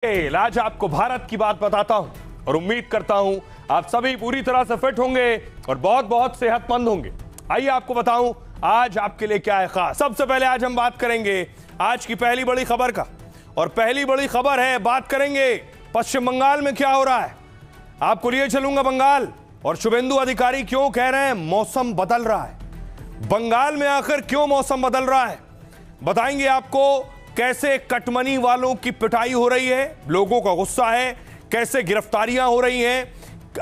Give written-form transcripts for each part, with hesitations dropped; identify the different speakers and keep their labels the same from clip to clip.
Speaker 1: आज आपको भारत की बात बताता हूं और उम्मीद करता हूं आप सभी पूरी तरह से फिट होंगे और बहुत बहुत सेहतमंद होंगे। आइए आपको बताऊं आज आपके लिए क्या है खास। सबसे पहले आज हम बात करेंगे आज की पहली बड़ी खबर का, और पहली बड़ी खबर है, बात करेंगे पश्चिम बंगाल में क्या हो रहा है। आपको लिए चलूंगा बंगाल, और शुभेंदु अधिकारी क्यों कह रहे हैं मौसम बदल रहा है। बंगाल में आखिर क्यों मौसम बदल रहा है बताएंगे आपको। कैसे कटमनी वालों की पिटाई हो रही है, लोगों का गुस्सा है, कैसे गिरफ्तारियां हो रही हैं,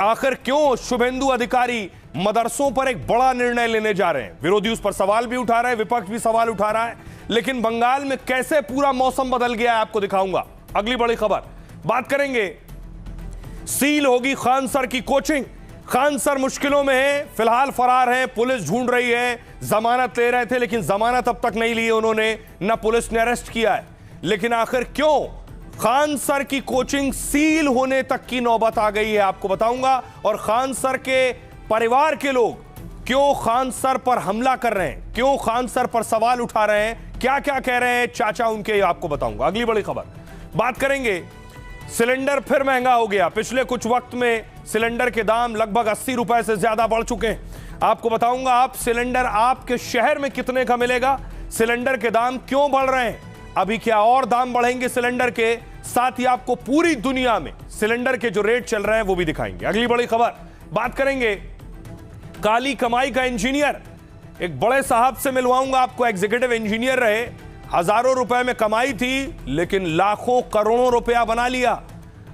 Speaker 1: आखिर क्यों शुभेंदु अधिकारी मदरसों पर एक बड़ा निर्णय लेने जा रहे हैं। विरोधी उस पर सवाल भी उठा रहे हैं, विपक्ष भी सवाल उठा रहा है, लेकिन बंगाल में कैसे पूरा मौसम बदल गया है आपको दिखाऊंगा। अगली बड़ी खबर बात करेंगे, सील होगी खान सर की कोचिंग। खान सर मुश्किलों में है, फिलहाल फरार हैं, पुलिस ढूंढ रही है। जमानत ले रहे थे लेकिन जमानत अब तक नहीं ली उन्होंने, न पुलिस ने अरेस्ट किया है। लेकिन आखिर क्यों खान सर की कोचिंग सील होने तक की नौबत आ गई है आपको बताऊंगा। और खान सर के परिवार के लोग क्यों खान सर पर हमला कर रहे हैं, क्यों खान सर पर सवाल उठा रहे हैं, क्या क्या कह रहे हैं चाचा उनके, आपको बताऊंगा। अगली बड़ी खबर बात करेंगे, सिलेंडर फिर महंगा हो गया। पिछले कुछ वक्त में सिलेंडर के दाम लगभग 80 रुपए से ज्यादा बढ़ चुके हैं। आपको बताऊंगा आप सिलेंडर आपके शहर में कितने का मिलेगा, सिलेंडर के दाम क्यों बढ़ रहे हैं, अभी क्या और दाम बढ़ेंगे सिलेंडर के, साथ ही आपको पूरी दुनिया में सिलेंडर के जो रेट चल रहे हैं वो भी दिखाएंगे। अगली बड़ी खबर बात करेंगे, काली कमाई का इंजीनियर, एक बड़े साहब से मिलवाऊंगा आपको, एग्जीक्यूटिव इंजीनियर रहे, हजारों रुपए में कमाई थी लेकिन लाखों करोड़ों रुपया बना लिया।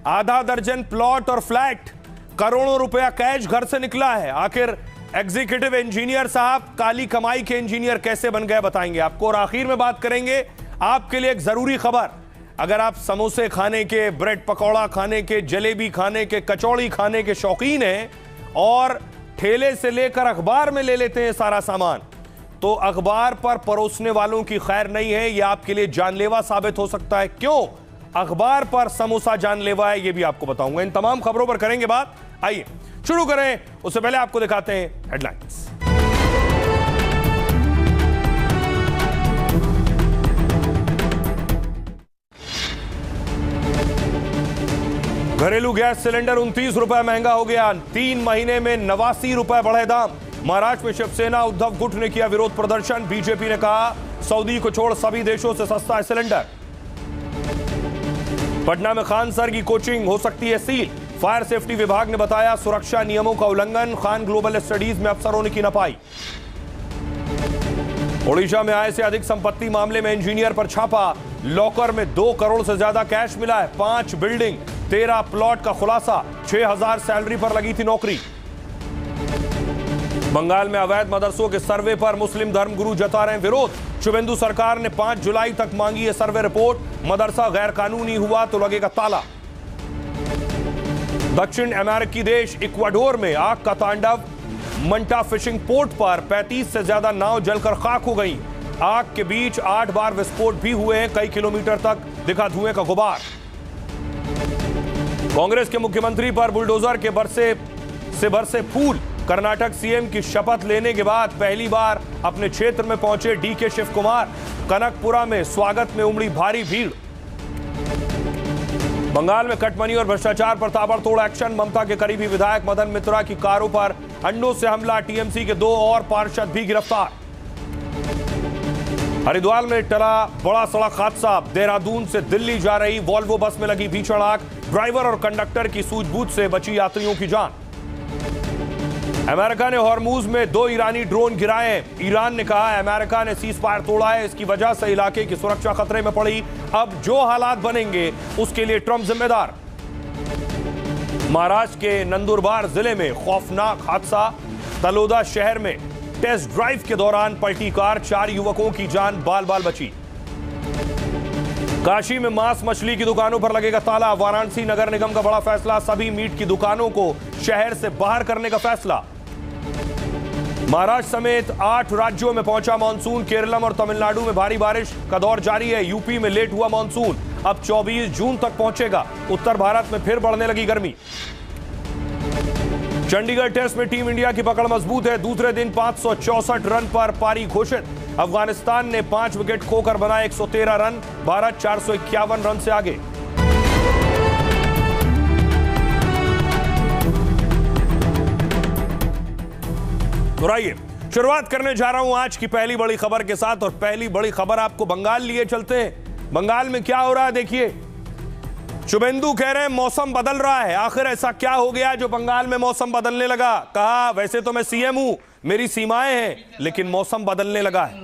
Speaker 1: आधा दर्जन प्लॉट और फ्लैट, करोड़ों रुपया कैश घर से निकला है। आखिर एग्जीक्यूटिव इंजीनियर साहब काली कमाई के इंजीनियर कैसे बन गए बताएंगे आपको। और आखिर में बात करेंगे आपके लिए एक जरूरी खबर, अगर आप समोसे खाने के, ब्रेड पकौड़ा खाने के, जलेबी खाने के, कचौड़ी खाने के शौकीन हैं और ठेले से लेकर अखबार में ले लेते हैं सारा सामान, तो अखबार पर परोसने वालों की खैर नहीं है, यह आपके लिए जानलेवा साबित हो सकता है। क्यों अखबार पर समोसा जानलेवा है, यह भी आपको बताऊंगा। इन तमाम खबरों पर करेंगे बात। आइए शुरू करें, उससे पहले आपको दिखाते हैं हेडलाइंस। घरेलू गैस सिलेंडर 29 रुपए महंगा हो गया, 3 महीने में 89 रुपए बढ़े दाम। महाराष्ट्र में शिवसेना उद्धव गुट ने किया विरोध प्रदर्शन, बीजेपी ने कहा सऊदी को छोड़ सभी देशों से सस्ता है सिलेंडर। पटना में खान सर की कोचिंग हो सकती है सील, फायर सेफ्टी विभाग ने बताया सुरक्षा नियमों का उल्लंघन, खान ग्लोबल स्टडीज में अफसरों ने की नपाई। ओडिशा में आय से अधिक संपत्ति मामले में इंजीनियर पर छापा, लॉकर में 2 करोड़ से ज्यादा कैश मिला है, 5 बिल्डिंग 13 प्लॉट का खुलासा, 6000 सैलरी पर लगी थी नौकरी। बंगाल में अवैध मदरसों के सर्वे पर मुस्लिम धर्मगुरु जता रहे विरोध, शुभेंदु सरकार ने 5 जुलाई तक मांगी है सर्वे रिपोर्ट, मदरसा गैर कानूनी हुआ तो लगेगा ताला। दक्षिण अमेरिकी देश इक्वाडोर में आग का तांडव, मंटा फिशिंग पोर्ट पर 35 से ज्यादा नाव जलकर खाक हो गई। आग के बीच 8 बार विस्फोट भी हुए हैं, कई किलोमीटर तक दिखा धुएं का गुबार। कांग्रेस के मुख्यमंत्री पर बुलडोजर के बरसे फूल, कर्नाटक सीएम की शपथ लेने के बाद पहली बार अपने क्षेत्र में पहुंचे डीके शिव कुमार, कनकपुरा में स्वागत में उमड़ी भारी भीड़। बंगाल में कटमनी और भ्रष्टाचार पर ताबड़तोड़ एक्शन, ममता के करीबी विधायक मदन मित्रा की कारों पर अंडों से हमला, टीएमसी के 2 और पार्षद भी गिरफ्तार। हरिद्वार में टला बड़ा सड़क हादसा, देहरादून से दिल्ली जा रही वॉल्वो बस में लगी भीषण आग, ड्राइवर और कंडक्टर की सूझबूझ से बची यात्रियों की जान। अमेरिका ने हॉर्मूज में 2 ईरानी ड्रोन गिराए, ईरान ने कहा अमेरिका ने सीज फायर तोड़ा है, इसकी वजह से इलाके की सुरक्षा खतरे में पड़ी, अब जो हालात बनेंगे उसके लिए ट्रंप जिम्मेदार। महाराष्ट्र के नंदुरबार जिले में खौफनाक हादसा, तलोदा शहर में टेस्ट ड्राइव के दौरान पलटी कार, 4 युवकों की जान बाल बाल बची। काशी में मांस मछली की दुकानों पर लगेगा ताला, वाराणसी नगर निगम का बड़ा फैसला, सभी मीट की दुकानों को शहर से बाहर करने का फैसला। महाराष्ट्र समेत 8 राज्यों में पहुंचा मानसून, केरलम और तमिलनाडु में भारी बारिश का दौर जारी है, यूपी में लेट हुआ मानसून, अब 24 जून तक पहुंचेगा। उत्तर भारत में फिर बढ़ने लगी गर्मी। चंडीगढ़ टेस्ट में टीम इंडिया की पकड़ मजबूत है, दूसरे दिन 564 रन पर पारी घोषित, अफगानिस्तान ने 5 विकेट खोकर बनाए 113 रन, भारत 451 रन से आगे। आइए शुरुआत करने जा रहा हूं आज की पहली बड़ी खबर के साथ। और पहली बड़ी खबर आपको बंगाल लिए चलते हैं। बंगाल में क्या हो रहा है देखिए। शुभेंदु कह रहे हैं मौसम बदल रहा है। आखिर ऐसा क्या हो गया जो बंगाल में मौसम बदलने लगा। कहा वैसे तो मैं सीएम हूं, मेरी सीमाएं हैं, लेकिन मौसम बदलने लगा है।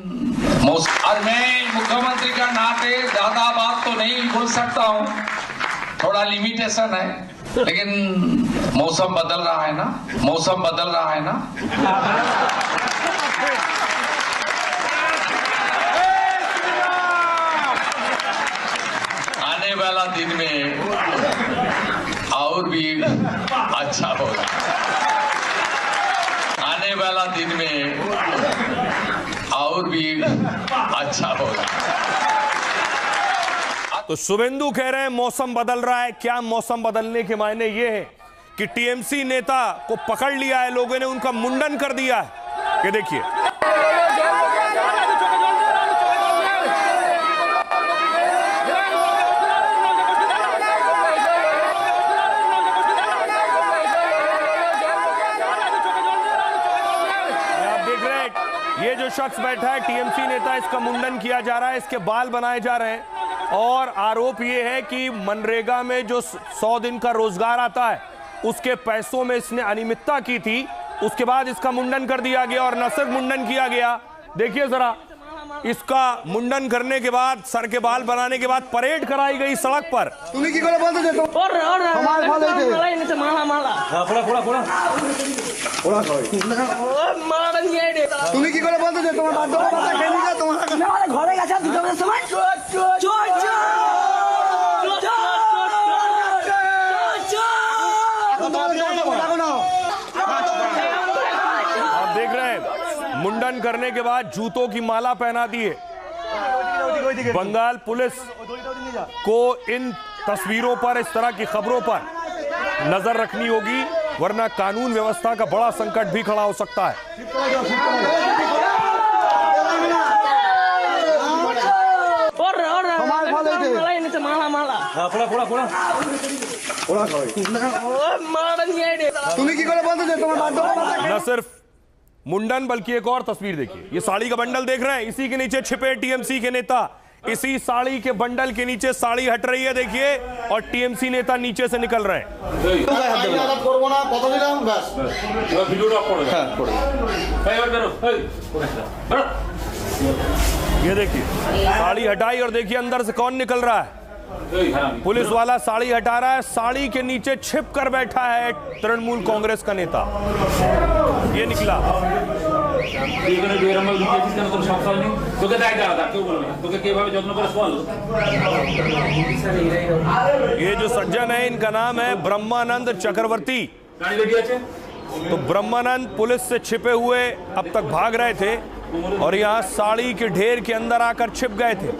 Speaker 2: आज मैं मुख्यमंत्री का नाते ज्यादा बात तो नहीं बोल सकता हूं, थोड़ा लिमिटेशन है, लेकिन मौसम बदल रहा है ना, मौसम बदल रहा है ना। आने वाला दिन में और भी अच्छा होगा, आने वाला दिन में और भी अच्छा होगा।
Speaker 1: तो शुभेंदु कह रहे हैं मौसम बदल रहा है। क्या मौसम बदलने के मायने ये है कि टीएमसी नेता को पकड़ लिया है लोगों ने, उनका मुंडन कर दिया है। ये देखिए ये जो शख्स बैठा है टीएमसी नेता, इसका मुंडन किया जा रहा है, इसके बाल बनाए जा रहे हैं। और आरोप ये है कि मनरेगा में जो 100 दिन का रोजगार आता है उसके पैसों में इसने अनियमितता की थी। उसके बाद इसका मुंडन कर दिया गया। और न सिर्फ मुंडन किया गया, देखिए जरा, इसका मुंडन करने के बाद, सर के बाल बनाने के बाद परेड कराई गई सड़क पर।
Speaker 3: তুমি কি করে বলতে যে তোমার আমার ভালো হইছে মালা মালা পোড়া পোড়া পোড়া পোড়া কই মালা নিয়ে আইডে তুমি কি করে বলতে যে তোমার বাদ দাও কথা খেলি যা তোমার না ঘরে গেছে 2 বাজে সময়
Speaker 1: आप देख रहे हैं मुंडन करने के बाद जूतों की माला पहना दिए। बंगाल पुलिस को इन तस्वीरों पर, इस तरह की खबरों पर नजर रखनी होगी, वरना कानून व्यवस्था का बड़ा संकट भी खड़ा हो सकता है। न सिर्फ मुंडन बल्कि एक और तस्वीर देखिए। ये साड़ी का बंडल देख रहे हैं, इसी के नीचे छिपे टीएमसी के नेता। इसी साड़ी के बंडल के नीचे साड़ी हट रही है देखिए, और टीएमसी नेता नीचे से निकल रहे हैं। ये देखिए साड़ी हटाई और देखिए अंदर से कौन निकल रहा है। पुलिस वाला साड़ी हटा रहा है, साड़ी के नीचे छिप कर बैठा है तृणमूल कांग्रेस का नेता। ये निकला। ये जो सज्जन है इनका नाम है ब्रह्मानंद चक्रवर्ती। तो ब्रह्मानंद पुलिस से छिपे हुए अब तक भाग रहे थे और यहाँ साड़ी के ढेर के अंदर आकर छिप गए थे।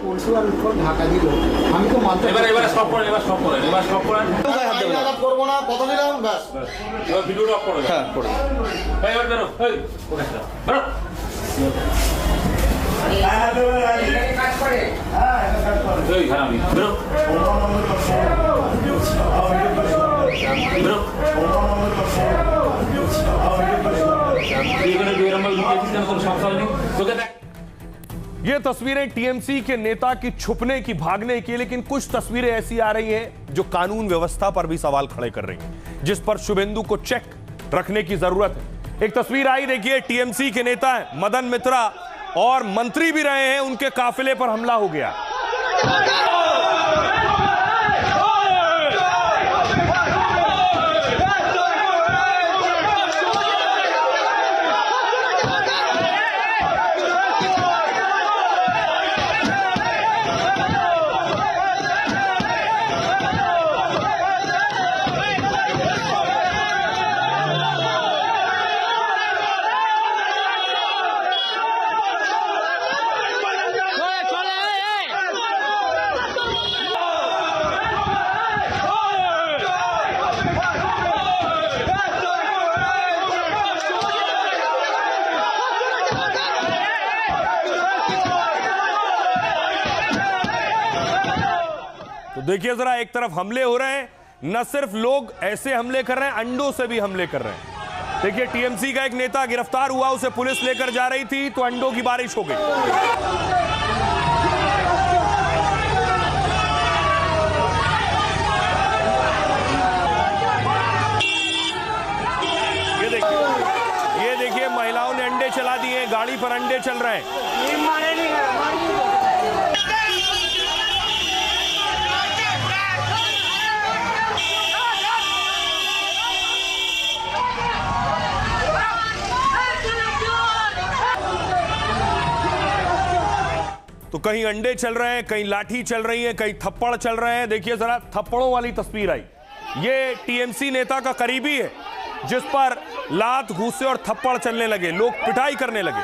Speaker 1: ये तस्वीरें टीएमसी के नेता की छुपने की, भागने की, लेकिन कुछ तस्वीरें ऐसी आ रही हैं जो कानून व्यवस्था पर भी सवाल खड़े कर रही हैं, जिस पर शुभेंदु को चेक रखने की जरूरत है। एक तस्वीर आई देखिए, टीएमसी के नेता हैं मदन मित्रा और मंत्री भी रहे हैं, उनके काफिले पर हमला हो गया। तो देखिए जरा, एक तरफ हमले हो रहे हैं, न सिर्फ लोग ऐसे हमले कर रहे हैं, अंडों से भी हमले कर रहे हैं। देखिए टीएमसी का एक नेता गिरफ्तार हुआ, उसे पुलिस लेकर जा रही थी तो अंडों की बारिश हो गई। ये देखिए महिलाओं ने अंडे चला दिए, गाड़ी पर अंडे चल रहे हैं। तो कहीं अंडे चल रहे हैं, कहीं लाठी चल रही है, कहीं थप्पड़ चल रहे हैं। देखिए जरा थप्पड़ों वाली तस्वीर आई, ये टीएमसी नेता का करीबी है जिस पर लात घूसे और थप्पड़ चलने लगे, लोग पिटाई करने लगे।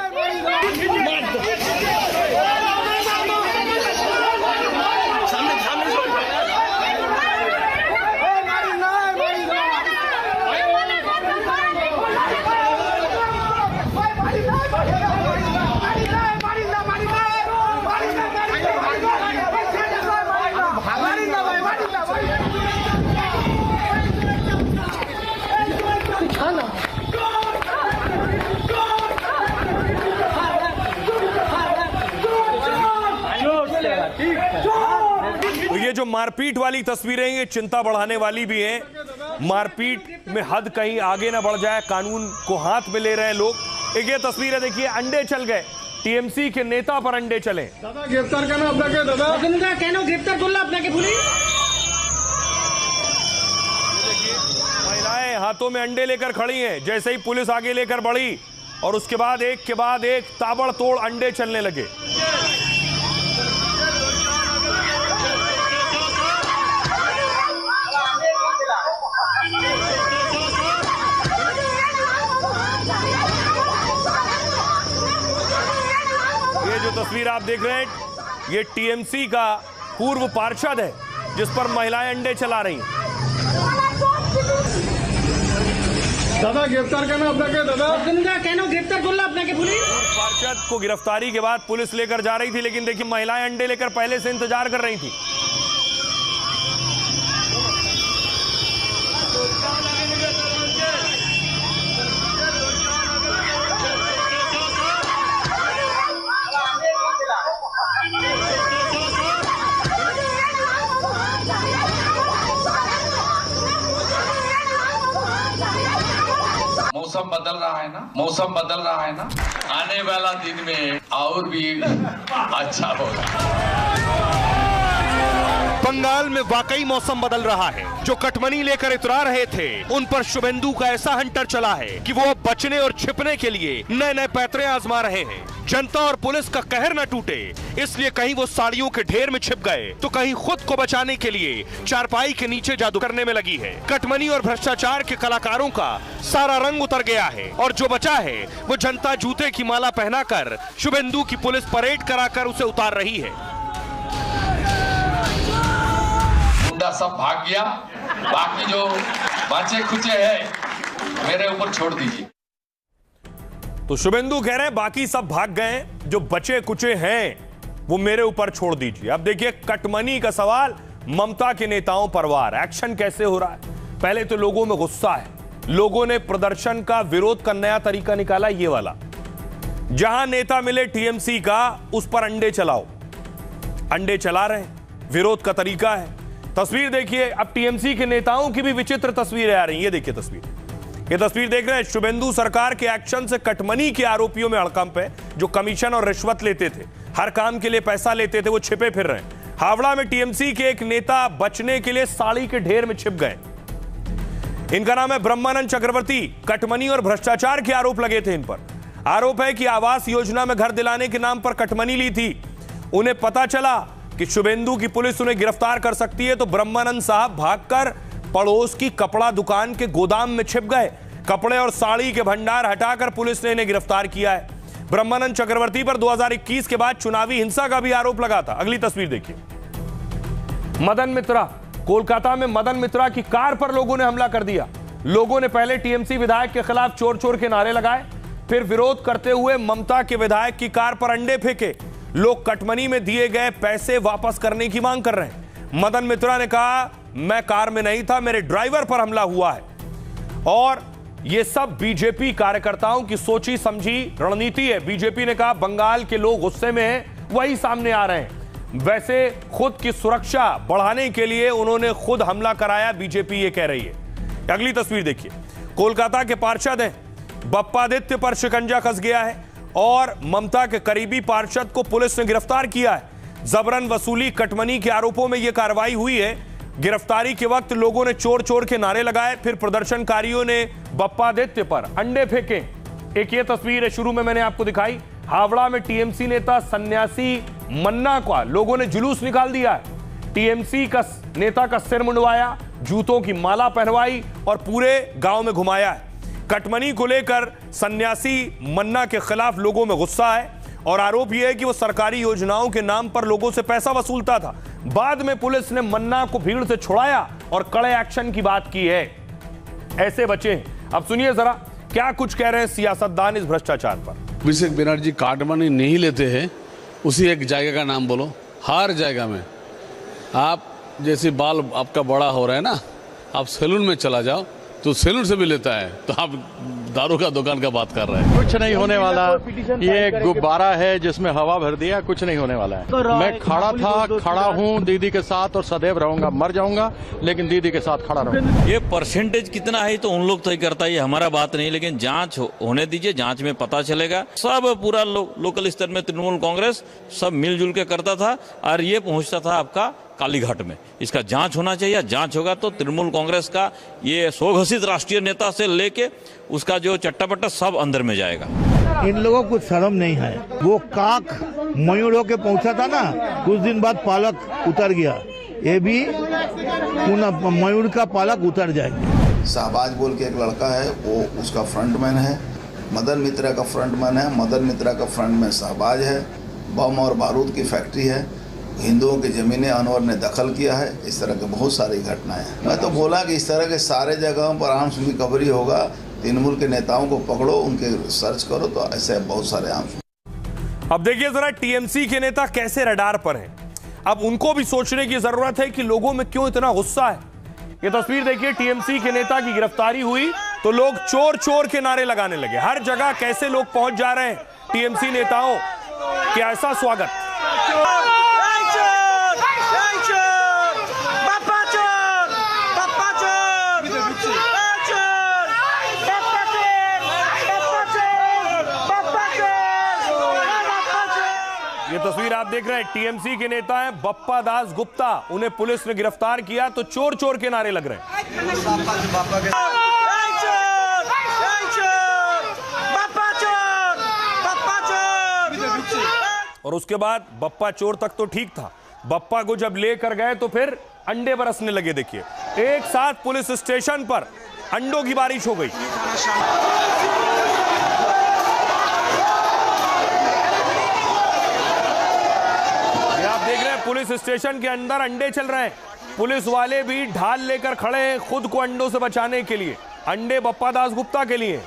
Speaker 1: तो ये जो मारपीट वाली तस्वीरें, ये चिंता बढ़ाने वाली भी हैं। मारपीट में हद कहीं आगे ना बढ़ जाए, कानून को हाथ में ले रहे हैं लोग। एक ये तस्वीर है, देखिए अंडे चल गए, टीएमसी के नेता पर अंडे चले।
Speaker 3: दादा गिरफ्तार करना अपना के दादा कहना गिरफ्तार करना अपना के पुलिस।
Speaker 1: महिलाएं हाथों में अंडे लेकर खड़ी हैं, जैसे ही पुलिस आगे लेकर बढ़ी और उसके बाद एक के बाद एक ताबड़तोड़ अंडे चलने लगे। ये जो तस्वीर आप देख रहे हैं, ये टीएमसी का पूर्व पार्षद है जिस पर महिलाएं अंडे चला रही हैं।
Speaker 3: दादा गिरफ्तार करना अपना के दादा कहना गिरफ्तार करना अपना के पुलिस।
Speaker 1: पार्षद को गिरफ्तारी के बाद पुलिस लेकर जा रही थी, लेकिन देखिए महिलाएं अंडे लेकर पहले से इंतजार कर रही थी।
Speaker 2: मौसम बदल रहा है ना, मौसम बदल रहा है ना, आने वाला दिन में और भी अच्छा होगा।
Speaker 1: बंगाल में वाकई मौसम बदल रहा है। जो कटमनी लेकर इतरा रहे थे, उन पर शुभेंदु का ऐसा हंटर चला है कि वो अब बचने और छिपने के लिए नए नए पैतरे आजमा रहे हैं। जनता और पुलिस का कहर न टूटे, इसलिए कहीं वो साड़ियों के ढेर में छिप गए, तो कहीं खुद को बचाने के लिए चारपाई के नीचे जादू करने में लगी है। कटमनी और भ्रष्टाचार के कलाकारों का सारा रंग उतर गया है और जो बचा है वो जनता जूते की माला पहनाकर शुभेंदु की पुलिस परेड कराकर उसे उतार रही है।
Speaker 2: गुंडा सब भाग गया, बाकी जो बचे खुचे हैं मेरे ऊपर छोड़ दीजिए।
Speaker 1: तो शुभेंदु कह रहे हैं बाकी सब भाग गए, जो बचे कुचे हैं वो मेरे ऊपर छोड़ दीजिए। अब देखिए कटमनी का सवाल, ममता के नेताओं पर वार। एक्शन कैसे हो रहा है? पहले तो लोगों में गुस्सा है, लोगों ने प्रदर्शन का विरोध का नया तरीका निकाला, ये वाला, जहां नेता मिले टीएमसी का उस पर अंडे चलाओ। अंडे चला रहे हैं, विरोध का तरीका है। तस्वीर देखिए, अब टीएमसी के नेताओं की भी विचित्र तस्वीरें आ रही हैं। ये देखिए तस्वीर, ये तस्वीर देख रहे हैं। शुभेंदु सरकार के एक्शन से कटमनी के आरोपियों में हड़कंप है। जो कमीशन और रिश्वत लेते थे, हर काम के लिए पैसा लेते थे, वो छिपे फिर रहे हैं। हावड़ा में टीएमसी के एक नेता बचने के लिए साड़ी के ढेर में छिप गए। इनका नाम है ब्रह्मानंद चक्रवर्ती। कटमनी और भ्रष्टाचार के आरोप लगे थे इन पर। आरोप है कि आवास योजना में घर दिलाने के नाम पर कटमनी ली थी। उन्हें पता चला कि शुभेंदु की पुलिस उन्हें गिरफ्तार कर सकती है, तो ब्रह्मानंद साहब भागकर पड़ोस की कपड़ा दुकान के गोदाम में छिप गए। कपड़े और साड़ी के भंडार हटाकर पुलिस ने इन्हें गिरफ्तार किया है। ब्रह्मानंद चक्रवर्ती पर 2021 के बाद चुनावी हिंसा का भी आरोप लगा था। अगली तस्वीर देखिए, मदन मित्रा, कोलकाता में मदन मित्रा की कार पर लोगों ने हमला कर दिया। लोगों ने पहले टीएमसी विधायक के खिलाफ चोर चोर के नारे लगाए, फिर विरोध करते हुए ममता के विधायक की कार पर अंडे फेंके। लोग कटमनी में दिए गए पैसे वापस करने की मांग कर रहे हैं। मदन मित्रा ने कहा, मैं कार में नहीं था, मेरे ड्राइवर पर हमला हुआ है। और ये सब बीजेपी कार्यकर्ताओं की सोची समझी रणनीति है। बीजेपी ने कहा बंगाल के लोग गुस्से में हैं, वही सामने आ रहे हैं। वैसे खुद की सुरक्षा बढ़ाने के लिए उन्होंने खुद हमला कराया, बीजेपी ये कह रही है। अगली तस्वीर देखिए, कोलकाता के पार्षद हैं, बप्पादित्य पर शिकंजा कस गया है और ममता के करीबी पार्षद को पुलिस ने गिरफ्तार किया है। जबरन वसूली कटमनी के आरोपों में यह कार्रवाई हुई है। गिरफ्तारी के वक्त लोगों ने चोर चोर के नारे लगाए, फिर प्रदर्शनकारियों ने बप्पादित्य पर अंडे फेंके। एक ये तस्वीर है, शुरू में मैंने आपको दिखाई, हावड़ा में टीएमसी नेता सन्यासी मन्ना का लोगों ने जुलूस निकाल दिया है। टीएमसी का नेता का सिर मुंडवाया, जूतों की माला पहनवाई और पूरे गांव में घुमाया है। कटमनी को लेकर सन्यासी मन्ना के खिलाफ लोगों में गुस्सा है और आरोप यह है कि वो सरकारी योजनाओं के नाम पर लोगों से पैसा वसूलता था। बाद में पुलिस ने मन्ना को भीड़ से छुड़ाया और कड़े एक्शन की बात की है। ऐसे बचे हैं। अब सुनिए जरा क्या कुछ कह रहे हैं सियासतदान इस भ्रष्टाचार पर।
Speaker 4: अभिषेक बनर्जी कार्ड मनी नहीं लेते हैं, उसी एक जगह का नाम बोलो। हर जगह में आप जैसे बाल आपका बड़ा हो रहा है ना, आप सैलून में चला जाओ तो सैलून से भी लेता है, तो आप दारू का दुकान का बात कर रहे हैं।
Speaker 5: कुछ नहीं होने वाला, ये गुब्बारा है जिसमें हवा भर दिया, कुछ नहीं होने वाला है। मैं खड़ा हूँ दीदी के साथ और सदैव रहूंगा। मर जाऊंगा लेकिन दीदी के साथ खड़ा रहूंगा।
Speaker 6: ये परसेंटेज कितना है तो उन लोग तय करता है, ये हमारा बात नहीं, लेकिन जांच होने दीजिए, जांच में पता चलेगा। सब पूरा लोकल स्तर में तृणमूल कांग्रेस सब मिलजुल के करता था और ये पहुंचता था आपका कालीघाट में। इसका जांच होना चाहिए, जांच होगा तो तृणमूल कांग्रेस का ये स्वघोषित राष्ट्रीय नेता से लेके उसका जो चट्टापट्टा सब अंदर में जाएगा।
Speaker 7: इन लोगों को शर्म नहीं है। वो काक मयूर होके पहुंचा था ना, कुछ दिन बाद पालक उतर गया, ये भी मयूर का पालक उतर जाएगा।
Speaker 8: शाहबाज बोल के एक लड़का है, वो उसका फ्रंटमैन है। मदन मित्रा का फ्रंटमैन है, मदन मित्रा का फ्रंटमैन शाहबाज है। बम और बारूद की फैक्ट्री है, हिंदुओं की जमीनें अनवर ने दखल किया है। इस तरह की बहुत सारी घटनाएं हैं। मैं तो बोला कि इस तरह के सारे जगहों पर आर्म्स रिकवरी होगा। तृणमूल के नेताओं को पकड़ो, उनके सर्च करो, तो ऐसे बहुत सारे आर्म्स।
Speaker 1: अब देखिए जरा टीएमसी के नेता कैसे रडार पर हैं। अब उनको भी सोचने की जरूरत है कि लोगों में क्यों इतना गुस्सा है। ये तस्वीर देखिए, टीएमसी के नेता की गिरफ्तारी हुई तो लोग चोर चोर के नारे लगाने लगे। हर जगह कैसे लोग पहुंच जा रहे हैं टीएमसी नेताओं के, ऐसा स्वागत। ये तस्वीर आप देख रहे हैं, टीएमसी के नेता हैं बप्पा दास गुप्ता, उन्हें पुलिस ने गिरफ्तार किया तो चोर चोर के नारे लग रहे हैं। और उसके बाद बप्पा चोर तक तो ठीक था, बप्पा को जब लेकर गए तो फिर अंडे बरसने लगे। देखिए एक साथ पुलिस स्टेशन पर अंडों की बारिश हो गई। आप देख रहे हैं पुलिस स्टेशन के अंदर अंडे चल रहे हैं। पुलिस वाले भी ढाल लेकर खड़े हैं खुद को अंडों से बचाने के लिए। अंडे बप्पा दास गुप्ता के लिए।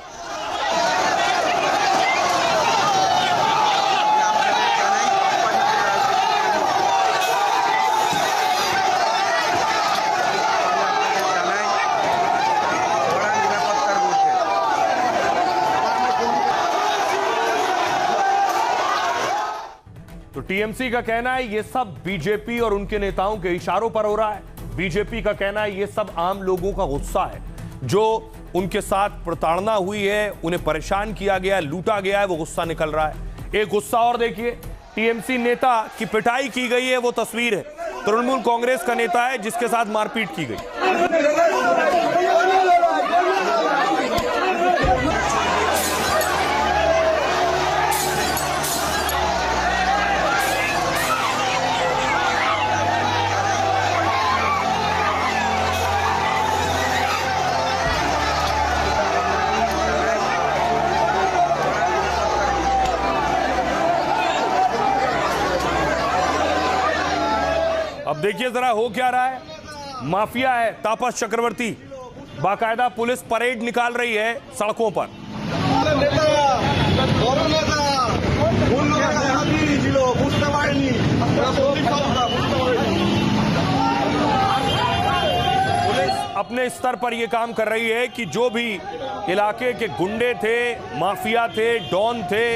Speaker 1: तो टीएमसी का कहना है ये सब बीजेपी और उनके नेताओं के इशारों पर हो रहा है। बीजेपी का कहना है ये सब आम लोगों का गुस्सा है, जो उनके साथ प्रताड़ना हुई है, उन्हें परेशान किया गया है, लूटा गया है, वो गुस्सा निकल रहा है। एक गुस्सा और देखिए, टीएमसी नेता की पिटाई की गई है, वो तस्वीर है। तृणमूल कांग्रेस का नेता है जिसके साथ मारपीट की गई। अब देखिए जरा हो क्या रहा है। माफिया है तापस चक्रवर्ती, बाकायदा पुलिस परेड निकाल रही है सड़कों पर। पुलिस अपने स्तर पर यह काम कर रही है कि जो भी इलाके के गुंडे थे, माफिया थे, डॉन थे,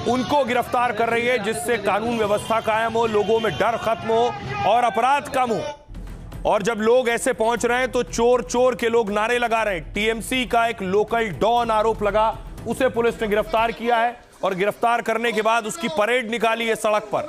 Speaker 1: उनको गिरफ्तार कर रही है, जिससे कानून व्यवस्था कायम हो, लोगों में डर खत्म हो और अपराध कम हो। और जब लोग ऐसे पहुंच रहे हैं तो चोर चोर के लोग नारे लगा रहे हैं। टीएमसी का एक लोकल डॉन आरोप लगा, उसे पुलिस ने गिरफ्तार किया है और गिरफ्तार करने के बाद उसकी परेड निकाली है सड़क पर।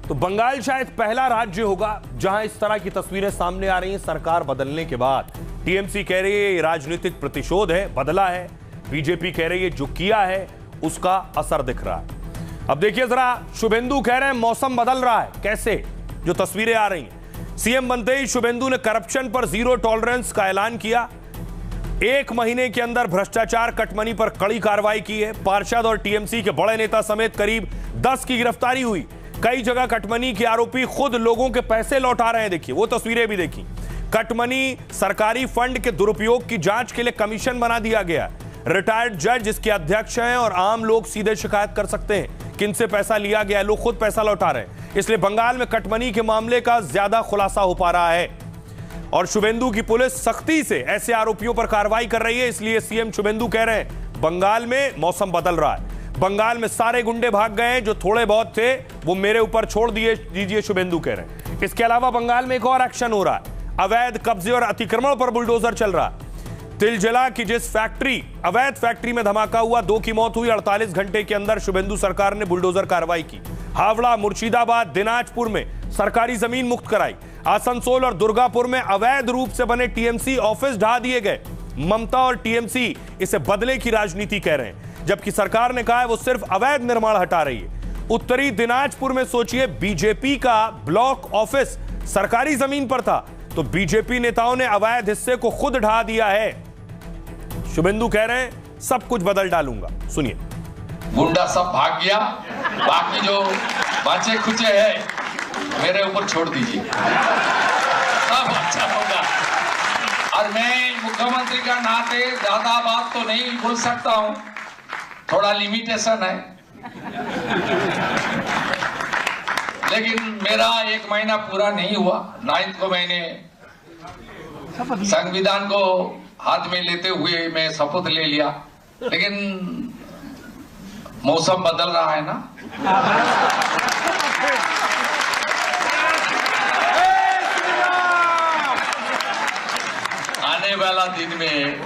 Speaker 1: तो बंगाल शायद पहला राज्य होगा जहां इस तरह की तस्वीरें सामने आ रही हैं सरकार बदलने के बाद। टीएमसी कह रही है ये राजनीतिक प्रतिशोध है, बदला है। बीजेपी कह रही है जो किया है उसका असर दिख रहा है। अब देखिए जरा, शुभेंदु कह रहे हैं मौसम बदल रहा है। कैसे? जो तस्वीरें आ रही हैं, सीएम बनते ही शुभेंदु ने करप्शन पर जीरो टॉलरेंस का ऐलान किया। 1 महीने के अंदर भ्रष्टाचार कटमनी पर कड़ी कार्रवाई की है। पार्षद और टीएमसी के बड़े नेता समेत करीब 10 की गिरफ्तारी हुई। कई जगह कटमनी के आरोपी खुद लोगों के पैसे लौटा रहे हैं। देखिए वो तस्वीरें भी देखी। कटमनी सरकारी फंड के दुरुपयोग की जांच के लिए कमीशन बना दिया गया। रिटायर्ड जज इसके अध्यक्ष हैं और आम लोग सीधे शिकायत कर सकते हैं किनसे पैसा लिया गया। लोग खुद पैसा लौटा रहे हैं, इसलिए बंगाल में कटमनी के मामले का ज्यादा खुलासा हो पा रहा है। और शुभेंदु की पुलिस सख्ती से ऐसे आरोपियों पर कार्रवाई कर रही है। इसलिए सीएम शुभेंदु कह रहे हैं बंगाल में मौसम बदल रहा है। बंगाल में सारे गुंडे भाग गए हैं, जो थोड़े बहुत थे वो मेरे ऊपर छोड़ दीजिए, शुभेंदु कह रहे हैं। इसके अलावा बंगाल में एक और एक्शन हो रहा है। अवैध कब्जे और अतिक्रमण पर बुलडोजर चल रहा है। तिलजला की जिस अवैध फैक्ट्री में धमाका हुआ, 2 की मौत हुई। 48 घंटे के अंदर शुभेंदु सरकार ने बुलडोजर कार्रवाई की। हावड़ा, मुर्शिदाबाद, दिनाजपुर में सरकारी जमीन मुक्त कराई। आसनसोल और दुर्गापुर में अवैध रूप से बने टीएमसी ऑफिस ढा दिए गए। ममता और टीएमसी इसे बदले की राजनीति कह रहे हैं, जबकि सरकार ने कहा है वो सिर्फ अवैध निर्माण हटा रही है। उत्तरी दिनाजपुर में सोचिए, बीजेपी का ब्लॉक ऑफिस सरकारी जमीन पर था, तो बीजेपी नेताओं ने अवैध हिस्से को खुद ढा दिया है। शुभेंदु कह रहे हैं सब कुछ बदल डालूंगा। सुनिए।
Speaker 2: गुंडा सब भाग गया, बाकी जो बचे खुचे हैं मेरे ऊपर छोड़ दीजिए, सब अच्छा होगा। और मैं मुख्यमंत्री का नाते ज्यादा बात तो नहीं बोल सकता हूं, थोड़ा लिमिटेशन है। लेकिन मेरा 1 महीना पूरा नहीं हुआ। 9 को मैंने संविधान को हाथ में लेते हुए मैं शपथ ले लिया। लेकिन मौसम बदल रहा है ना, आने वाला दिन में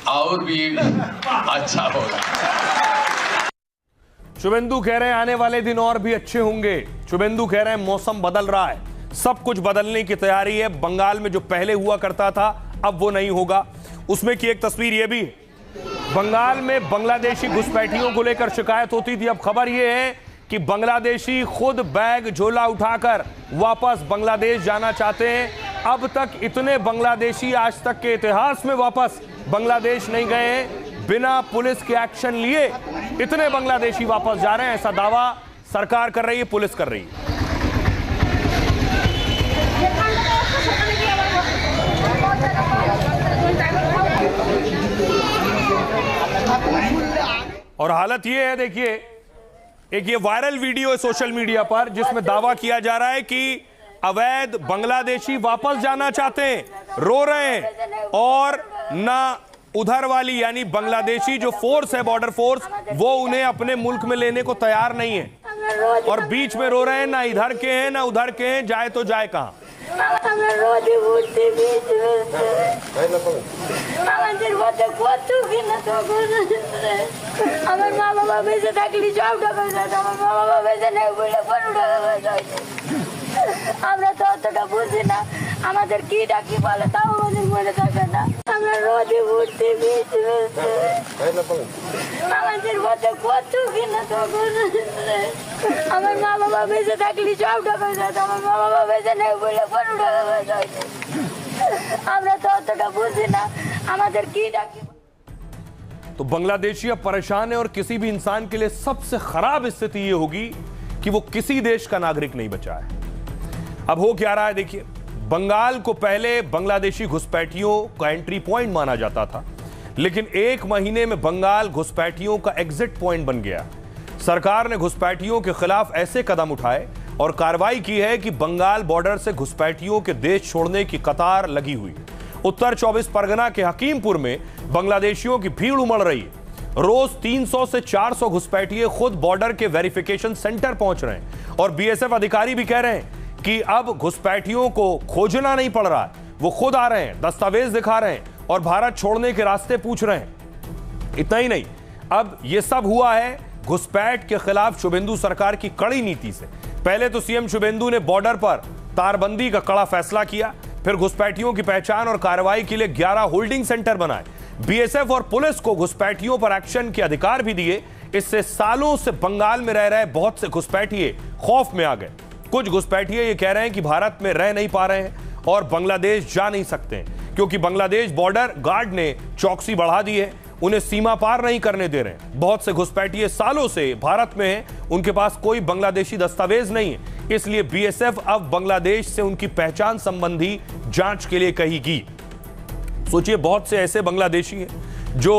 Speaker 2: और भी अच्छा होगा।
Speaker 1: शुभेंदु कह रहे हैं आने वाले दिन और भी अच्छे होंगे। शुभेंदु कह रहे हैं मौसम बदल रहा है, सब कुछ बदलने की तैयारी है। बंगाल में जो पहले हुआ करता था अब वो नहीं होगा। उसमें की एक तस्वीर ये भी, बंगाल में बांग्लादेशी घुसपैठियों को लेकर शिकायत होती थी। अब खबर ये है कि बांग्लादेशी खुद बैग झोला उठाकर वापस बांग्लादेश जाना चाहते हैं। अब तक इतने बांग्लादेशी आज तक के इतिहास में वापस बांग्लादेश नहीं गए हैं। बिना पुलिस के एक्शन लिए इतने बांग्लादेशी वापस जा रहे हैं, ऐसा दावा सरकार कर रही है, पुलिस कर रही है। और हालत ये है, देखिए, एक ये वायरल वीडियो है सोशल मीडिया पर जिसमें दावा किया जा रहा है कि अवैध बांग्लादेशी वापस जाना चाहते हैं, रो रहे हैं, और ना उधर वाली यानी बांग्लादेशी जो फोर्स है, बॉर्डर फोर्स, वो उन्हें अपने मुल्क में लेने को तैयार नहीं है, और बीच में रो रहे हैं, ना इधर के हैं ना उधर के हैं, जाए तो जाए कहां।
Speaker 9: আমরা তো অতটা বুঝি না, আমাদের কি ডাকি বলে তাও আমাদের মনে থাকে না। আমরা রোদে ঘুরতে বেঁচে আমাদের মধ্যে কত কিনা তখন আমার মা বাবা বেঁচে থাকলে সব টাকা যেত, আমার মা বাবা বেঁচে নেই বলে 15 টাকা আমরা তো অতটা বুঝি না আমাদের কি ডাকি।
Speaker 1: तो बांग्लादेशी अब परेशान है और किसी भी इंसान के लिए सबसे खराब स्थिति यह होगी कि वो किसी देश का नागरिक नहीं बचा है। अब हो क्या रहा है देखिए, बंगाल को पहले बांग्लादेशी घुसपैठियों का एंट्री पॉइंट माना जाता था, लेकिन एक महीने में बंगाल घुसपैठियों का एग्जिट पॉइंट बन गया। सरकार ने घुसपैठियों के खिलाफ ऐसे कदम उठाए और कार्रवाई की है कि बंगाल बॉर्डर से घुसपैठियों के देश छोड़ने की कतार लगी हुई। उत्तर 24 परगना के हकीमपुर में बांग्लादेशियों की भीड़ उमड़ रही है। रोज 300 से 400 घुसपैठिए खुद बॉर्डर के वेरिफिकेशन सेंटर पहुंच रहे हैं और बीएसएफ अधिकारी भी कह रहे हैं कि अब घुसपैठियों को खोजना नहीं पड़ रहा है, वो खुद आ रहे हैं, दस्तावेज दिखा रहे हैं और भारत छोड़ने के रास्ते पूछ रहे हैं। इतना ही नहीं, अब यह सब हुआ है घुसपैठ के खिलाफ शुभेंदु सरकार की कड़ी नीति से। पहले तो सीएम शुभेंदु ने बॉर्डर पर तारबंदी का कड़ा फैसला किया, फिर घुसपैठियों की पहचान और कार्रवाई के लिए 11 होल्डिंग सेंटर बनाए। बीएसएफ और पुलिस को घुसपैठियों पर एक्शन के अधिकार भी दिए। इससे सालों से बंगाल में रह रहे बहुत से घुसपैठिए खौफ में आ गए। कुछ घुसपैठिए ये कह रहे हैं कि भारत में रह नहीं पा रहे हैं और बांग्लादेश जा नहीं सकते हैं, क्योंकि बांग्लादेश बॉर्डर गार्ड ने चौकसी बढ़ा दी है, उन्हें सीमा पार नहीं करने दे रहे हैं। बहुत से घुसपैठिए सालों से भारत में हैं, उनके पास कोई बांग्लादेशी दस्तावेज नहीं है, इसलिए बीएसएफ अब बांग्लादेश से उनकी पहचान संबंधी जांच के लिए कहेगी। सोचिए, बहुत से ऐसे बांग्लादेशी हैं जो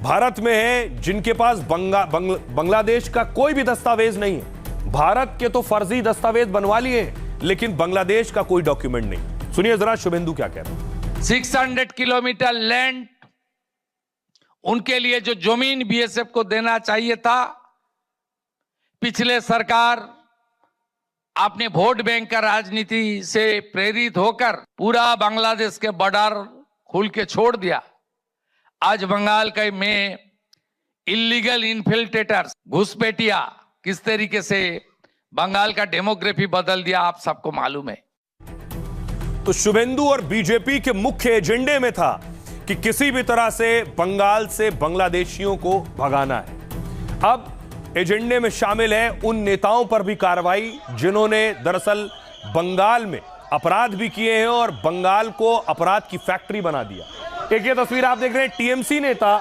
Speaker 1: भारत में हैं, जिनके पास बांग्लादेश का कोई भी दस्तावेज नहीं है। भारत के तो फर्जी दस्तावेज बनवा लिए हैं, लेकिन बांग्लादेश का कोई डॉक्यूमेंट नहीं। सुनिए जरा शुभेंदु क्या कह रहे हैं।
Speaker 2: 600 किलोमीटर लैंड उनके लिए जो जमीन बीएसएफ को देना चाहिए था, पिछले सरकार आपने वोट बैंक का राजनीति से प्रेरित होकर पूरा बांग्लादेश के बॉर्डर खुल के छोड़ दिया। आज बंगाल के में इलीगल इन्फिल्ट्रेटर्स, घुसपैठिया किस तरीके से बंगाल का डेमोग्राफी बदल दिया, आप सबको मालूम है।
Speaker 1: तो शुभेंदु और बीजेपी के मुख्य एजेंडे में था कि किसी भी तरह से बंगाल से बांग्लादेशियों को भगाना है। अब एजेंडे में शामिल है उन नेताओं पर भी कार्रवाई जिन्होंने दरअसल बंगाल में अपराध भी किए हैं और बंगाल को अपराध की फैक्ट्री बना दिया। एक ये तस्वीर आप देख रहे हैं, टीएमसी नेता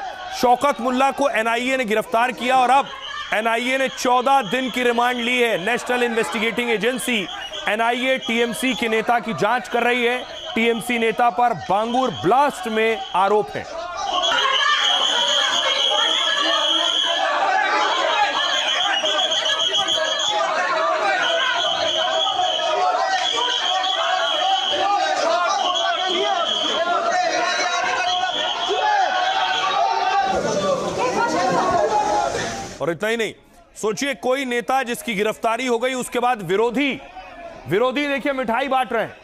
Speaker 1: शौकत मुल्ला को एनआईए ने गिरफ्तार किया और अब एनआईए ने 14 दिन की रिमांड ली है। National investigating agency NIA TMC के नेता की जांच कर रही है। टीएमसी नेता पर बांगूर ब्लास्ट में आरोप है। और इतना ही नहीं, सोचिए कोई नेता जिसकी गिरफ्तारी हो गई, उसके बाद विरोधी देखिए मिठाई बांट रहे हैं।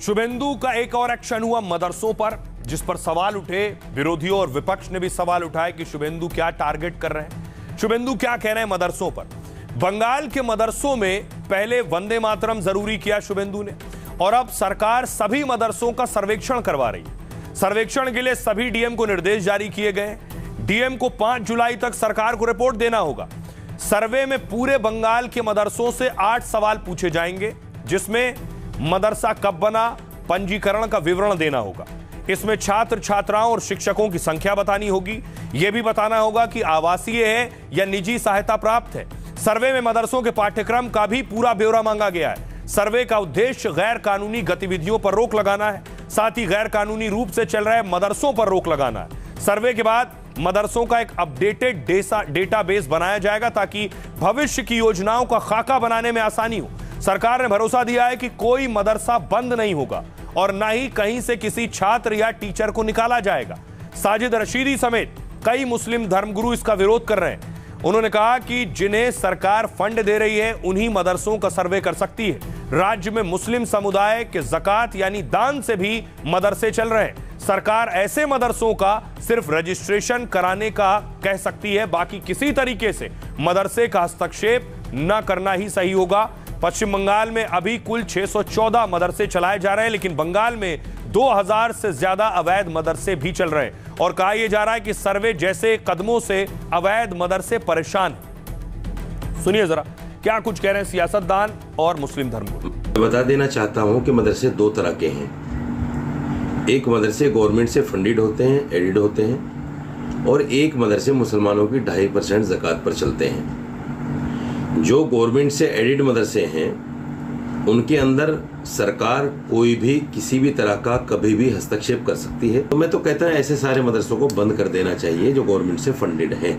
Speaker 1: शुभेंदु का एक और एक्शन हुआ मदरसों पर, जिस पर सवाल उठे। विरोधियों और विपक्ष ने भी सवाल उठाए कि शुभेंदु क्या टारगेट कर रहे हैं, शुभेंदु क्या कह रहे हैं मदरसों पर। बंगाल के मदरसों में पहले वंदे मातरम जरूरी किया शुभेंदु ने, और अब सरकार सभी मदरसों का सर्वेक्षण करवा रही है। सर्वेक्षण के लिए सभी डीएम को निर्देश जारी किए गए। डीएम को 5 जुलाई तक सरकार को रिपोर्ट देना होगा। सर्वे में पूरे बंगाल के मदरसों से 8 सवाल पूछे जाएंगे, जिसमें मदरसा कब बना, पंजीकरण का विवरण देना होगा। इसमें छात्र छात्राओं और शिक्षकों की संख्या बतानी होगी। यह भी बताना होगा कि आवासीय है या निजी सहायता प्राप्त है। सर्वे में मदरसों के पाठ्यक्रम का भी पूरा ब्यौरा मांगा गया है। सर्वे का उद्देश्य गैर कानूनी गतिविधियों पर रोक लगाना है, साथ ही गैर कानूनी रूप से चल रहे मदरसों पर रोक लगाना है। सर्वे के बाद मदरसों का एक अपडेटेड डेटाबेस बनाया जाएगा ताकि भविष्य की योजनाओं का खाका बनाने में आसानी हो। सरकार ने भरोसा दिया है कि कोई मदरसा बंद नहीं होगा और न ही कहीं से किसी छात्र या टीचर को निकाला जाएगा। साजिद रशीदी समेत कई मुस्लिम धर्मगुरु इसका विरोध कर रहे हैं। उन्होंने कहा कि जिन्हें सरकार फंड दे रही है उन्हीं मदरसों का सर्वे कर सकती है। राज्य में मुस्लिम समुदाय के ज़कात यानी दान से भी मदरसे चल रहे हैं। सरकार ऐसे मदरसों का सिर्फ रजिस्ट्रेशन कराने का कह सकती है, बाकी किसी तरीके से मदरसे का हस्तक्षेप न करना ही सही होगा। पश्चिम बंगाल में अभी कुल 614 मदरसे चलाए जा रहे हैं, लेकिन बंगाल में 2000 से ज्यादा अवैध मदरसे भी चल रहे हैं और कहा यह जा रहा है कि सर्वे जैसे कदमों से अवैध मदरसे परेशान हैं। सुनिए जरा क्या कुछ कह रहे हैं सियासतदान और मुस्लिम धर्मगुरु।
Speaker 10: बता देना चाहता हूं कि मदरसे दो तरह के हैं। एक मदरसे गवर्नमेंट से फंडेड होते हैं, एडेड होते हैं, और एक मदरसे मुसलमानों की 2.5% ज़कात पर चलते हैं। जो गवर्नमेंट से एडेड मदरसे हैं उनके अंदर सरकार कोई भी किसी भी तरह का कभी भी हस्तक्षेप कर सकती है। तो मैं तो कहता हूं ऐसे सारे मदरसों को बंद कर देना चाहिए जो गवर्नमेंट से फंडेड हैं।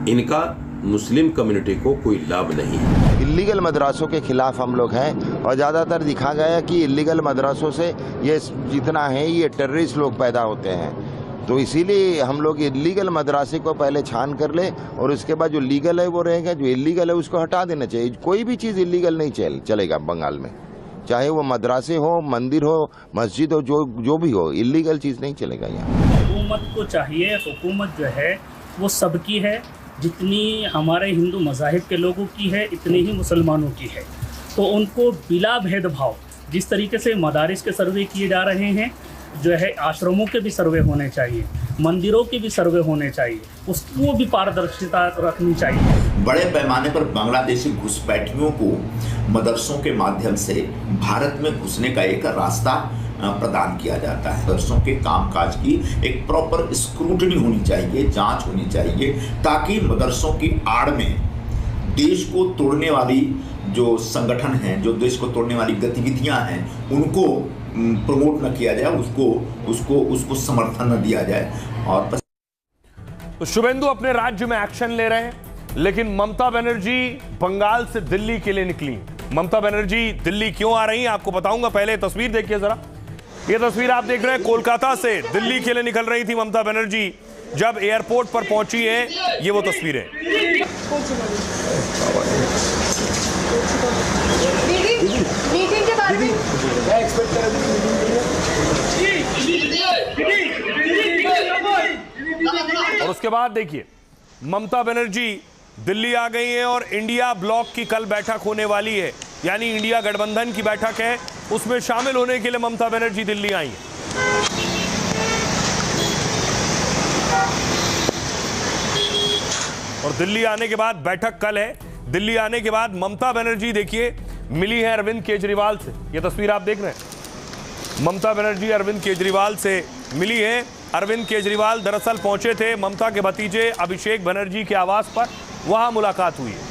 Speaker 10: इनका मुस्लिम कम्युनिटी को कोई लाभ नहीं है।
Speaker 11: इल्लीगल मदरसों के खिलाफ हम लोग हैं और ज़्यादातर दिखा गया कि इल्लीगल मदरसों से ये जितना है ये टेररिस्ट लोग पैदा होते हैं। तो इसीलिए हम लोग इल्लीगल मदरसे को पहले छान कर ले और उसके बाद जो लीगल है वो रहेगा, जो इल्लीगल है उसको हटा देना चाहिए। कोई भी चीज़ इल्लीगल नहीं चलेगा बंगाल में, चाहे वो मदरसे हो, मंदिर हो, मस्जिद हो, जो भी हो, इल्लीगल चीज़ नहीं चलेगा यहाँ।
Speaker 12: हुकूमत को चाहिए, हुकूमत जो है वो सबकी है, जितनी हमारे हिंदू मज़ाहिब के लोगों की है इतनी ही मुसलमानों की है। तो उनको बिला भेदभाव जिस तरीके से मदारिस के सर्वे किए जा रहे हैं, जो है आश्रमों के भी सर्वे होने चाहिए, मंदिरों के भी सर्वे होने चाहिए, उसको भी पारदर्शिता रखनी चाहिए।
Speaker 13: बड़े पैमाने पर बांग्लादेशी घुसपैठियों को मदरसों के माध्यम से भारत में घुसने का एक रास्ता प्रदान किया जाता है। मदरसों के कामकाज की एक प्रॉपर स्क्रूटनी होनी चाहिए, जांच होनी चाहिए, ताकि मदरसों की आड़ में देश को तोड़ने वाली जो संगठन हैं, जो देश को तोड़ने वाली गतिविधियां हैं, उनको प्रमोट न किया जाए, उसको समर्थन न दिया जाए। और
Speaker 1: तो शुभेंदु अपने राज्य में एक्शन ले रहे हैं, लेकिन ममता बनर्जी बंगाल से दिल्ली के लिए निकली। ममता बनर्जी दिल्ली क्यों आ रही हैं आपको बताऊंगा, पहले तस्वीर देखिए जरा। ये तस्वीर आप देख रहे हैं, कोलकाता से दिल्ली के लिए निकल रही थी ममता बनर्जी। जब एयरपोर्ट पर पहुंची है, ये वो तस्वीर है। और उसके बाद देखिए ममता बनर्जी दिल्ली आ गई है और इंडिया ब्लॉक की कल बैठक होने वाली है, यानी इंडिया गठबंधन की बैठक है, उसमें शामिल होने के लिए ममता बनर्जी दिल्ली आई है। और दिल्ली आने के बाद बैठक कल है। दिल्ली आने के बाद ममता बनर्जी देखिए मिली है अरविंद केजरीवाल से। यह तस्वीर आप देख रहे हैं, ममता बनर्जी अरविंद केजरीवाल से मिली है। अरविंद केजरीवाल दरअसल पहुंचे थे ममता के भतीजे अभिषेक बनर्जी के आवास पर, वहां मुलाकात हुई है।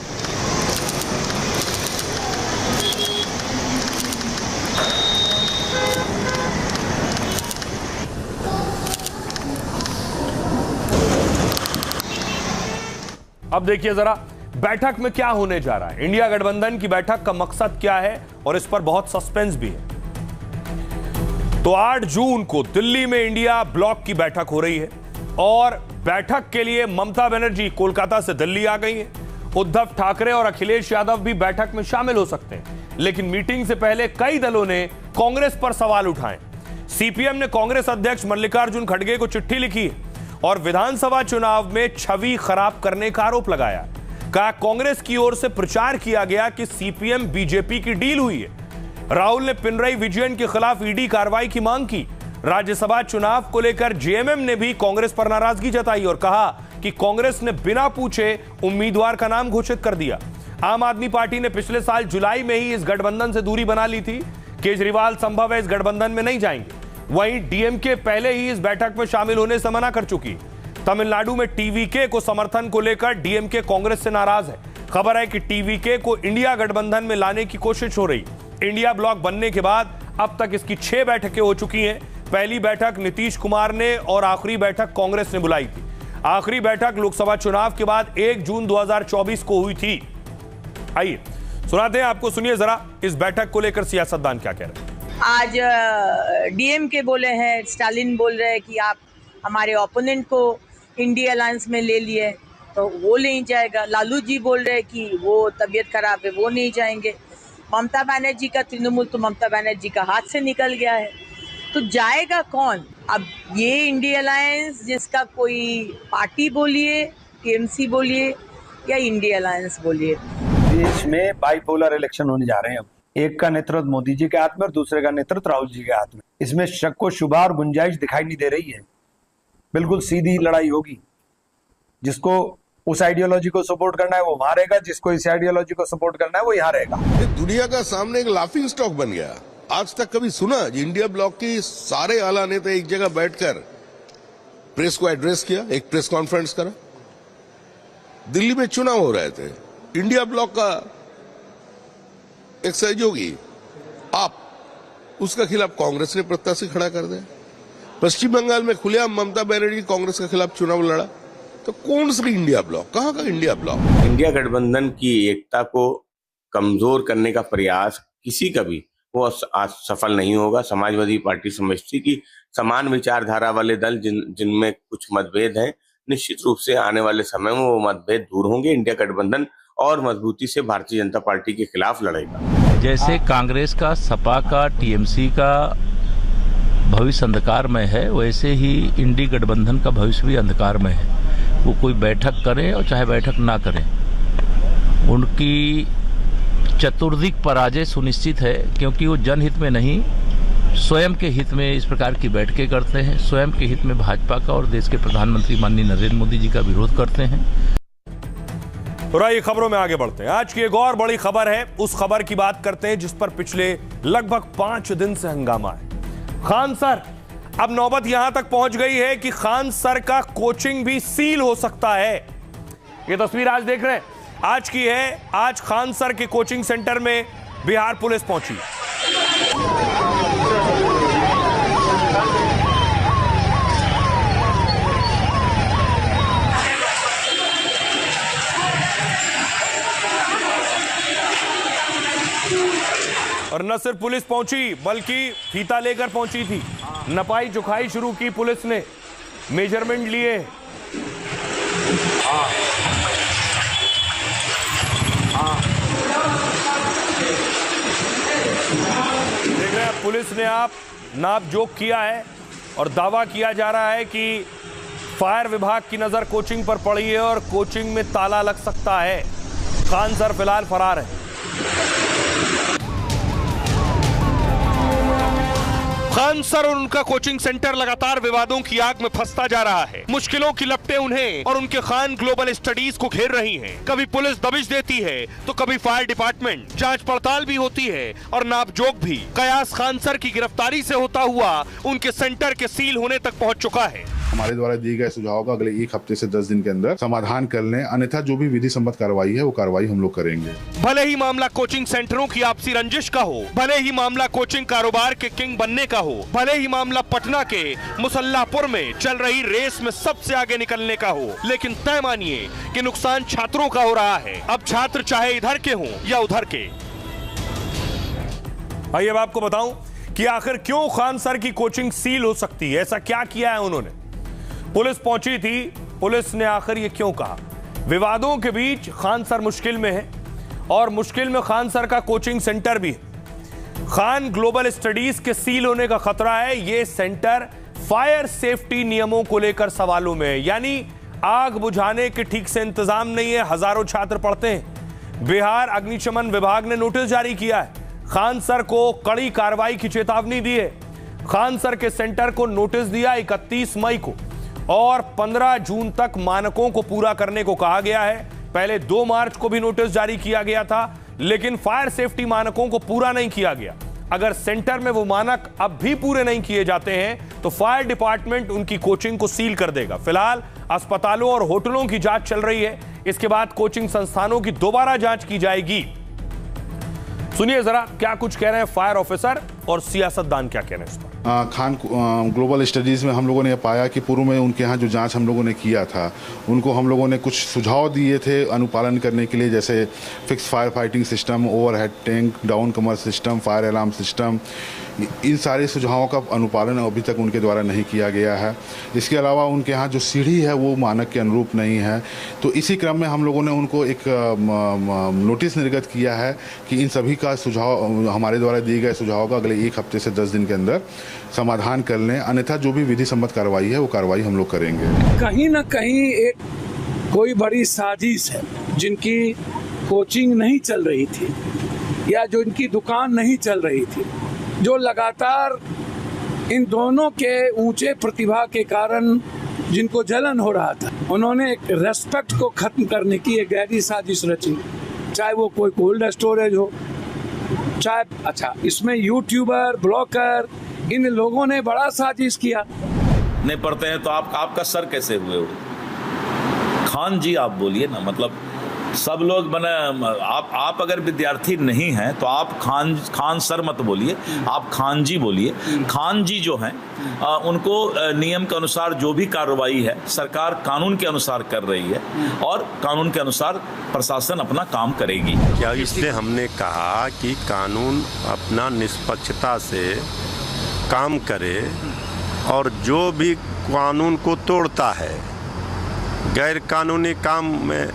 Speaker 1: अब देखिए जरा बैठक में क्या होने जा रहा है। इंडिया गठबंधन की बैठक का मकसद क्या है और इस पर बहुत सस्पेंस भी है। तो 8 जून को दिल्ली में इंडिया ब्लॉक की बैठक हो रही है और बैठक के लिए ममता बनर्जी कोलकाता से दिल्ली आ गई है। उद्धव ठाकरे और अखिलेश यादव भी बैठक में शामिल हो सकते हैं, लेकिन मीटिंग से पहले कई दलों ने कांग्रेस पर सवाल उठाए। सीपीएम ने कांग्रेस अध्यक्ष मल्लिकार्जुन खड़गे को चिट्ठी लिखी है और विधानसभा चुनाव में छवि खराब करने का आरोप लगाया। कहा कांग्रेस की ओर से प्रचार किया गया कि सीपीएम बीजेपी की डील हुई है। राहुल ने पिनराई विजयन के खिलाफ ईडी कार्रवाई की मांग की। राज्यसभा चुनाव को लेकर जेएमएम ने भी कांग्रेस पर नाराजगी जताई और कहा कि कांग्रेस ने बिना पूछे उम्मीदवार का नाम घोषित कर दिया। आम आदमी पार्टी ने पिछले साल जुलाई में ही इस गठबंधन से दूरी बना ली थी। केजरीवाल संभव है इस गठबंधन में नहीं जाएंगे। वहीं डीएमके पहले ही इस बैठक में शामिल होने से मना कर चुकी। तमिलनाडु में टीवीके को समर्थन को लेकर डीएमके कांग्रेस से नाराज है। खबर है कि टीवीके को इंडिया गठबंधन में लाने की कोशिश हो रही। इंडिया ब्लॉक बनने के बाद अब तक इसकी 6 बैठकें हो चुकी हैं। पहली बैठक नीतीश कुमार ने और आखिरी बैठक कांग्रेस ने बुलाई थी। आखिरी बैठक लोकसभा चुनाव के बाद 1 जून 2024 को हुई थी। आइए सुनाते हैं आपको, सुनिए जरा इस बैठक को लेकर सियासतदान क्या कह रहे हैं।
Speaker 14: आज डीएमके बोले हैं, स्टालिन बोल रहे हैं कि आप हमारे ओपोनेंट को इंडिया अलायंस में ले लिए तो वो नहीं जाएगा। लालू जी बोल रहे हैं कि वो तबीयत खराब है, वो नहीं जाएंगे। ममता बनर्जी का तृणमूल तो ममता बनर्जी का हाथ से निकल गया है, तो जाएगा कौन? अब ये इंडिया अलायंस जिसका कोई पार्टी बोलिए, टीएमसी बोलिए या इंडिया अलायंस बोलिए,
Speaker 15: देश में बाइपोलर इलेक्शन होने जा रहे हैं। अब एक का नेतृत्व मोदी जी के हाथ में और दूसरे का नेतृत्व राहुल जी के हाथ में। इसमें शक को शुबा और गुंजाइश दिखाई नहीं दे रही है। बिल्कुल सीधी लड़ाई होगी। जिसको उस आइडियोलॉजी को सपोर्ट करना है वो वहां रहेगा, जिसको इस आइडियोलॉजी को सपोर्ट करना है वो यहाँ रहेगा।
Speaker 16: दुनिया का सामने एक लाफिंग स्टॉक बन गया। आज तक कभी सुना इंडिया ब्लॉक की सारे आला नेता एक जगह बैठकर प्रेस को एड्रेस किया, एक प्रेस कॉन्फ्रेंस करा? दिल्ली में चुनाव हो रहे थे, इंडिया ब्लॉक का एक सहयोगी आप उसका खिलाफ कांग्रेस ने प्रत्याशी खड़ा कर दिया। पश्चिम बंगाल में खुलेआम ममता बनर्जी कांग्रेस के खिलाफ चुनाव लड़ा। तो कौन सा इंडिया ब्लॉक, कहाँ का इंडिया ब्लॉक?
Speaker 17: इंडिया गठबंधन की एकता को कमजोर करने का प्रयास किसी का भी वो आज सफल नहीं होगा। समाजवादी पार्टी समझती कि समान विचारधारा वाले दल जिनमें कुछ मतभेद हैं, निश्चित रूप से आने वाले समय में वो मतभेद दूर होंगे। इंडिया गठबंधन और मजबूती से भारतीय जनता पार्टी के खिलाफ लड़ेगा।
Speaker 18: जैसे कांग्रेस का, सपा का, टीएमसी का भविष्य अंधकार में है, वैसे ही इंडी गठबंधन का भविष्य भी अंधकार में है। वो कोई बैठक करे और चाहे बैठक ना करे, उनकी चतुर्दिक पराजय सुनिश्चित है, क्योंकि वो जनहित में नहीं स्वयं के हित में इस प्रकार की बैठकें करते हैं। स्वयं के हित में भाजपा का और देश के प्रधानमंत्री माननीय नरेंद्र मोदी जी का विरोध करते हैं।
Speaker 1: तो आइए खबरों में आगे बढ़ते हैं। आज की एक और बड़ी खबर है, उस खबर की बात करते हैं जिस पर पिछले लगभग 5 दिन से हंगामा है। खान सर, अब नौबत यहां तक पहुंच गई है कि खान सर का कोचिंग भी सील हो सकता है। ये तस्वीर आज देख रहे हैं, आज की है। आज खान सर के कोचिंग सेंटर में बिहार पुलिस पहुंची। और न सिर्फ पुलिस पहुंची बल्कि फीता लेकर पहुंची थी। नपाई चुखाई शुरू की पुलिस ने, मेजरमेंट लिए। देख रहे हैं पुलिस ने आप नाप जोक किया है और दावा किया जा रहा है कि फायर विभाग की नजर कोचिंग पर पड़ी है और कोचिंग में ताला लग सकता है। खान सर फिलहाल फरार है। खान सर और उनका कोचिंग सेंटर लगातार विवादों की आग में फंसता जा रहा है। मुश्किलों की लपटें उन्हें और उनके खान ग्लोबल स्टडीज को घेर रही हैं। कभी पुलिस दबिश देती है तो कभी फायर डिपार्टमेंट, जांच पड़ताल भी होती है और नापजोक भी। कयास खान सर की गिरफ्तारी से होता हुआ उनके सेंटर के सील होने तक पहुंच चुका है।
Speaker 19: हमारे द्वारा दिए गए सुझाव का अगले 1 हफ्ते से 10 दिन के अंदर समाधान कर लें, अन्यथा जो भी विधि सम्मत कार्रवाई है वो कार्रवाई हम लोग करेंगे।
Speaker 1: भले ही मामला कोचिंग सेंटरों की आपसी रंजिश का हो, भले ही मामला कोचिंग कारोबार के किंग बनने का हो, भले ही मामला पटना के मुसल्लापुर में चल रही रेस में सबसे आगे निकलने का हो, लेकिन तय मानिए कि नुकसान छात्रों का हो रहा है। अब छात्र चाहे इधर के हों या उधर के। आइए अब आपको बताऊं कि आखिर क्यों खान सर की कोचिंग सील हो सकती है। ऐसा क्या किया है उन्होंने। पुलिस पहुंची थी, पुलिस ने आखिर ये क्यों कहा। विवादों के बीच खान सर मुश्किल में है और मुश्किल में खान सर का कोचिंग सेंटर भी है। खान ग्लोबल स्टडीज के सील होने का खतरा है। ये सेंटर फायर सेफ्टी नियमों को लेकर सवालों में है, यानी आग बुझाने के ठीक से इंतजाम नहीं है। हजारों छात्र पढ़ते हैं। बिहार अग्निशमन विभाग ने नोटिस जारी किया है। खान सर को कड़ी कार्रवाई की चेतावनी दी है। खान सर के सेंटर को नोटिस दिया 31 मई को और 15 जून तक मानकों को पूरा करने को कहा गया है। पहले 2 मार्च को भी नोटिस जारी किया गया था, लेकिन फायर सेफ्टी मानकों को पूरा नहीं किया गया। अगर सेंटर में वो मानक अब भी पूरे नहीं किए जाते हैं तो फायर डिपार्टमेंट उनकी कोचिंग को सील कर देगा। फिलहाल अस्पतालों और होटलों की जांच चल रही है। इसके बाद कोचिंग संस्थानों की दोबारा जांच की जाएगी। सुनिए जरा क्या कुछ कह रहे हैं फायर ऑफिसर और सियासतदान क्या कह रहे हैं इस पर।
Speaker 19: खान ग्लोबल स्टडीज़ में हम लोगों ने पाया कि पूर्व में उनके यहाँ जो जांच हम लोगों ने किया था, उनको हम लोगों ने कुछ सुझाव दिए थे अनुपालन करने के लिए, जैसे fix fire fighting system, overhead tank, downcomer system, fire alarm system. इन सारे सुझावों का अनुपालन अभी तक उनके द्वारा नहीं किया गया है। इसके अलावा उनके यहाँ जो सीढ़ी है वो मानक के अनुरूप नहीं है। तो इसी क्रम में हम लोगों ने उनको एक नोटिस निर्गत किया है कि इन सभी का सुझाव, हमारे द्वारा दिए गए सुझाव का अगले 1 हफ्ते से 10 दिन के अंदर समाधान कर लें, अन्यथा जो भी विधि सम्मत कार्रवाई है वो कार्रवाई हम लोग करेंगे।
Speaker 20: कहीं ना कहीं एक कोई बड़ी साजिश है जिनकी कोचिंग नहीं चल रही थी या जो इनकी दुकान नहीं चल रही थी, जो लगातार इन दोनों के ऊंचे प्रतिभा के कारण जिनको जलन हो रहा था, उन्होंने एक रेस्पेक्ट को खत्म करने की एक गहरी साजिश रची। चाहे वो कोई कोल्ड स्टोरेज हो, चाहे अच्छा इसमें यूट्यूबर, ब्लॉगर, इन लोगों ने बड़ा साजिश किया।
Speaker 21: नहीं पढ़ते हैं तो आपका सर कैसे हुए हो? खान जी आप बोलिए ना, मतलब सब लोग बने। आप अगर विद्यार्थी नहीं हैं तो आप खान सर मत बोलिए, आप खान जी बोलिए। खान जी जो हैं उनको नियम के अनुसार जो भी कार्रवाई है सरकार कानून के अनुसार कर रही है और कानून के अनुसार प्रशासन अपना काम करेगी।
Speaker 22: क्या इसलिए हमने कहा कि कानून अपना निष्पक्षता से काम करे और जो भी कानून को तोड़ता है, गैर कानूनी काम में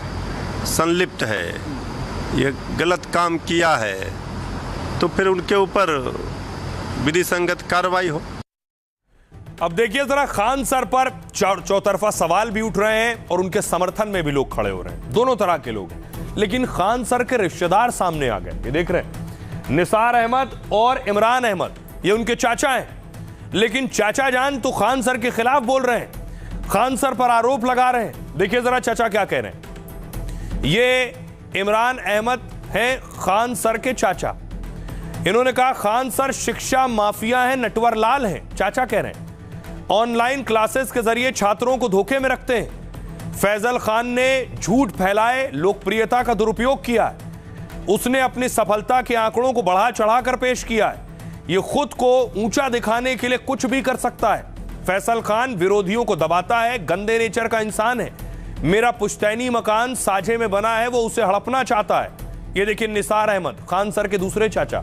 Speaker 22: संलिप्त है, ये गलत काम किया है, तो फिर उनके ऊपर विधि संगत कार्रवाई हो।
Speaker 1: अब देखिए जरा, खान सर पर चौतरफा सवाल भी उठ रहे हैं और उनके समर्थन में भी लोग खड़े हो रहे हैं। दोनों तरह के लोग हैं, लेकिन खान सर के रिश्तेदार सामने आ गए। ये देख रहे हैं, निसार अहमद और इमरान अहमद, ये उनके चाचा हैं, लेकिन चाचा जान तो खान सर के खिलाफ बोल रहे हैं, खान सर पर आरोप लगा रहे हैं। देखिए जरा चाचा क्या कह रहे हैं। ये इमरान अहमद हैं खान सर के चाचा। इन्होंने कहा खान सर शिक्षा माफिया हैं, नटवर लाल हैं। चाचा कह रहे हैं ऑनलाइन क्लासेस के जरिए छात्रों को धोखे में रखते हैं। फैजल खान ने झूठ फैलाए, लोकप्रियता का दुरुपयोग किया है। उसने अपनी सफलता के आंकड़ों को बढ़ा चढ़ाकर पेश किया है। ये खुद को ऊंचा दिखाने के लिए कुछ भी कर सकता है। फैसल खान विरोधियों को दबाता है, गंदे नेचर का इंसान है। मेरा पुश्तैनी मकान साझे में बना है, वो उसे हड़पना चाहता है। ये देखिए निसार अहमद, खान सर के दूसरे चाचा,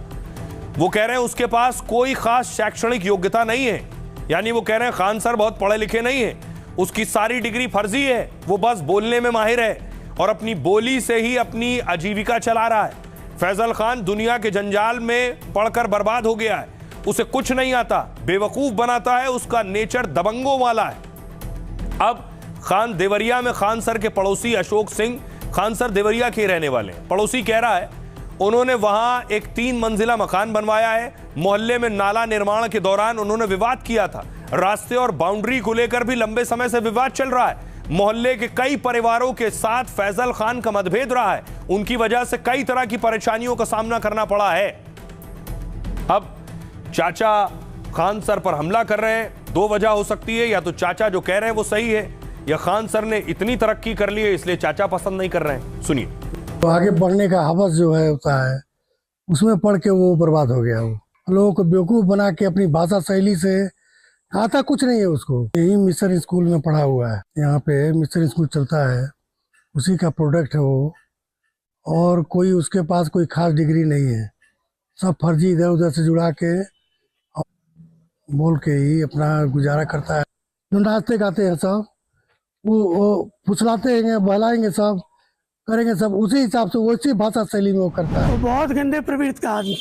Speaker 1: वो कह रहे हैं उसके पास कोई खास शैक्षणिक योग्यता नहीं है। यानी वो कह रहे हैं खान सर बहुत पढ़े लिखे नहीं है, उसकी सारी डिग्री फर्जी है, वो बस बोलने में माहिर है और अपनी बोली से ही अपनी आजीविका चला रहा है। फैजल खान दुनिया के जंजाल में पढ़कर बर्बाद हो गया है, उसे कुछ नहीं आता, बेवकूफ बनाता है, उसका नेचर दबंगों वाला है। अब खान देवरिया में खान सर के पड़ोसी अशोक सिंह, खान सर देवरिया के रहने वाले हैं, पड़ोसी कह रहा है उन्होंने वहां एक 3 मंजिला मकान बनवाया है। मोहल्ले में नाला निर्माण के दौरान उन्होंने विवाद किया था। रास्ते और बाउंड्री को लेकर भी लंबे समय से विवाद चल रहा है। मोहल्ले के कई परिवारों के साथ फैजल खान का मतभेद रहा है। उनकी वजह से कई तरह की परेशानियों का सामना करना पड़ा है। अब चाचा खान सर पर हमला कर रहे हैं। 2 वजह हो सकती है, या तो चाचा जो कह रहे हैं वो सही है, या खान सर ने इतनी तरक्की कर ली है इसलिए चाचा पसंद नहीं कर रहे हैं। सुनिए।
Speaker 23: तो आगे बढ़ने का हवस जो है होता है, उसमें पढ़ के वो बर्बाद हो गया। वो लोगों को बेवकूफ बना के अपनी भाषा शैली से, आता कुछ नहीं है उसको। यही मिशन स्कूल में पढ़ा हुआ है, यहाँ पे मिशन स्कूल चलता है, उसी का प्रोडक्ट है वो, और कोई उसके पास कोई खास डिग्री नहीं है। सब फर्जी इधर उधर से जुड़ा के बोल के ही अपना गुजारा करता है। जो नाचते गाते हैं सब, वो फुसलाते हैं, बहलाएंगे, सब करेंगे, सब उसी हिसाब से उसी भाषा शैली में वो करता है।
Speaker 3: वो बहुत गंदे प्रवृत्ति का आदमी,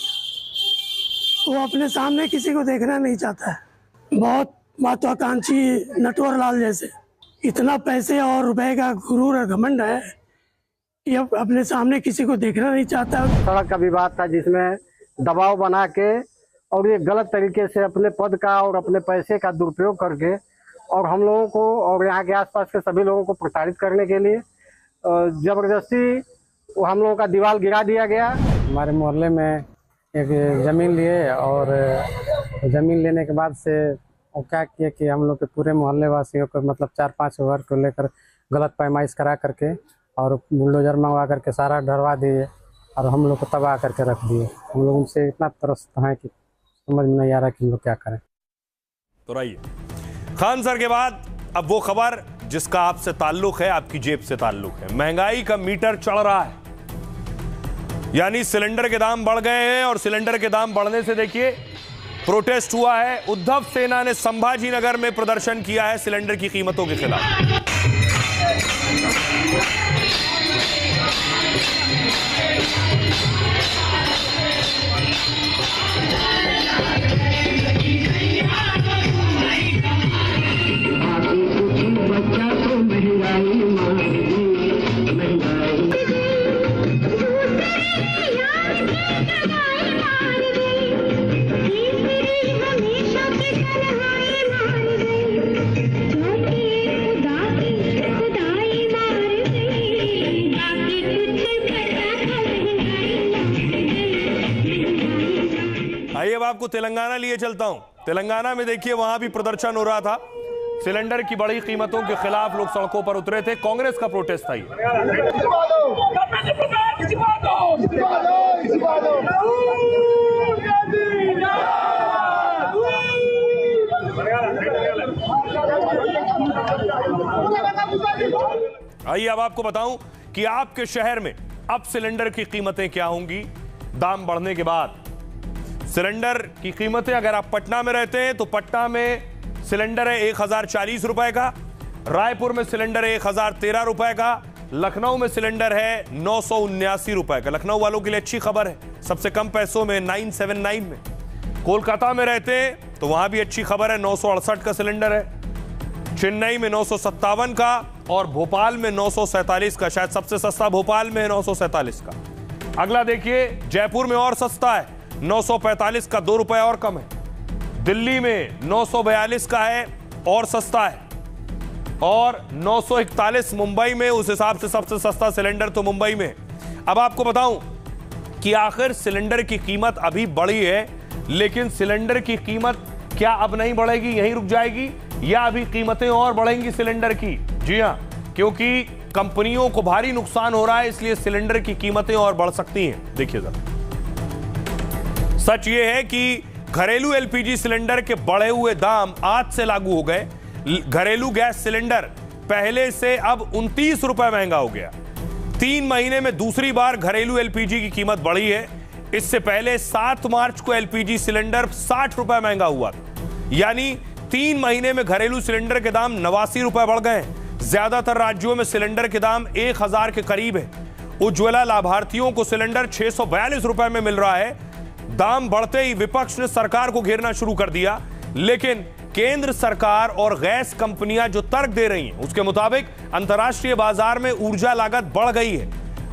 Speaker 3: वो अपने सामने किसी को देखना नहीं चाहता है। बहुत महत्वाकांक्षी नटवर लाल जैसे, इतना पैसे और रुपए का गुरूर और घमंड है कि अब अपने सामने किसी को देखना नहीं चाहता।
Speaker 24: सड़क का विवाद था जिसमें दबाव बना के और ये गलत तरीके से अपने पद का और अपने पैसे का दुरुपयोग करके और हम लोगों को और यहाँ के आसपास के सभी लोगों को प्रताड़ित करने के लिए जबरदस्ती हम लोगों का दीवार गिरा दिया गया।
Speaker 25: हमारे मोहल्ले में एक ज़मीन लिए और ज़मीन लेने के बाद से वो क्या किए कि हम लोग के पूरे मोहल्ले वासियों को, मतलब 4-5 घर को लेकर गलत पैमाइश करा करके और बुलडोजर मंगवा करके सारा ढरवा दिए और हम लोग को तबाह करके रख दिए। हम लोग उनसे इतना त्रस्त हैं कि समझ में नहीं आ रहा कि हम लोग क्या करें।
Speaker 1: तो रहिए खान सर के बाद अब वो खबर जिसका आपसे ताल्लुक है, आपकी जेब से ताल्लुक है। महंगाई का मीटर चढ़ रहा है, यानी सिलेंडर के दाम बढ़ गए हैं और सिलेंडर के दाम बढ़ने से देखिए प्रोटेस्ट हुआ है। उद्धव सेना ने संभाजी नगर में प्रदर्शन किया है सिलेंडर की कीमतों के खिलाफ। तेलंगाना लिए चलता हूं। तेलंगाना में देखिए वहां भी प्रदर्शन हो रहा था, सिलेंडर की बढ़ी कीमतों के खिलाफ लोग सड़कों पर उतरे थे। कांग्रेस का प्रोटेस्ट था ये। आइए अब आपको बताऊं कि आपके शहर में अब सिलेंडर की कीमतें क्या होंगी दाम बढ़ने के बाद। सिलेंडर की कीमतें, अगर आप पटना में रहते हैं तो पटना में सिलेंडर है 1040 रुपए का, रायपुर में सिलेंडर है 1013 रुपए का, लखनऊ में सिलेंडर है 979 रुपए का। लखनऊ वालों के लिए अच्छी खबर है, सबसे कम पैसों में 979 में। कोलकाता में रहते हैं तो वहां भी अच्छी खबर है, 968 का सिलेंडर है, चेन्नई में 957 का और भोपाल में 947 का। शायद सबसे सस्ता भोपाल में है 947 का। अगला देखिए, जयपुर में और सस्ता है 945 का, 2 रुपए और कम है। दिल्ली में 942 का है और सस्ता है, और 941 मुंबई में। उस हिसाब से सबसे सस्ता सिलेंडर तो मुंबई में। अब आपको बताऊं कि आखिर सिलेंडर की कीमत अभी बढ़ी है, लेकिन सिलेंडर की कीमत क्या अब नहीं बढ़ेगी, यहीं रुक जाएगी, या अभी कीमतें और बढ़ेंगी सिलेंडर की? जी हां, क्योंकि कंपनियों को भारी नुकसान हो रहा है, इसलिए सिलेंडर की कीमतें और बढ़ सकती हैं। देखिए जरा, सच यह है कि घरेलू एलपीजी सिलेंडर के बढ़े हुए दाम आज से लागू हो गए। घरेलू गैस सिलेंडर पहले से अब 29 रुपए महंगा हो गया। 3 महीने में दूसरी बार घरेलू एलपीजी की कीमत बढ़ी है। इससे पहले 7 मार्च को एलपीजी सिलेंडर 60 रुपए महंगा हुआ था, यानी 3 महीने में घरेलू सिलेंडर के दाम 89 रुपए बढ़ गए। ज्यादातर राज्यों में सिलेंडर के दाम 1000 के करीब है। उज्ज्वला लाभार्थियों को सिलेंडर 642 रुपए में मिल रहा है। दाम बढ़ते ही विपक्ष ने सरकार को घेरना शुरू कर दिया, लेकिन केंद्र सरकार और गैस कंपनियां जो तर्क दे रही हैं उसके मुताबिक अंतर्राष्ट्रीय बाजार में ऊर्जा लागत बढ़ गई है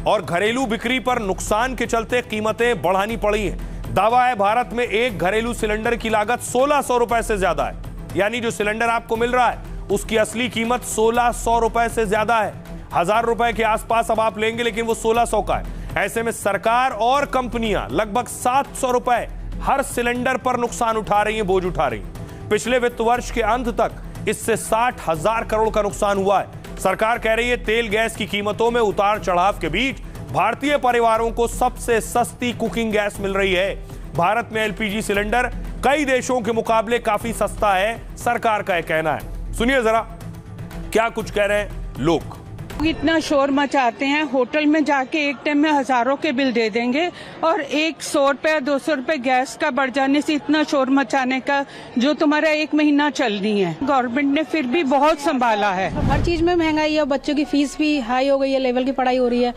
Speaker 1: और घरेलू बिक्री पर नुकसान के चलते कीमतें बढ़ानी पड़ी हैं। दावा है भारत में एक घरेलू सिलेंडर की लागत 1600 रुपए से ज्यादा है, यानी जो सिलेंडर आपको मिल रहा है उसकी असली कीमत 1600 रुपए से ज्यादा है। 1000 रुपए के आसपास अब आप लेंगे, लेकिन वो 1600 का है। ऐसे में सरकार और कंपनियां लगभग 700 रुपए हर सिलेंडर पर नुकसान उठा रही हैं, बोझ उठा रही हैं। पिछले वित्त वर्ष के अंत तक इससे 60,000 करोड़ का नुकसान हुआ है। सरकार कह रही है तेल गैस की कीमतों में उतार चढ़ाव के बीच भारतीय परिवारों को सबसे सस्ती कुकिंग गैस मिल रही है। भारत में एलपीजी सिलेंडर कई देशों के मुकाबले काफी सस्ता है, सरकार का यह कहना है। सुनिए जरा क्या कुछ कह रहे हैं लोग।
Speaker 4: इतना शोर मचाते हैं, होटल में जाके एक टाइम में हजारों के बिल दे देंगे, और 100 रुपए 200 रुपए गैस का बढ़ जाने से इतना शोर मचाने का जो तुम्हारा 1 महीना चलनी है। गवर्नमेंट ने फिर भी बहुत संभाला है।
Speaker 5: हर चीज में महंगाई है, बच्चों की फीस भी हाई हो गई है, लेवल की पढ़ाई हो रही है,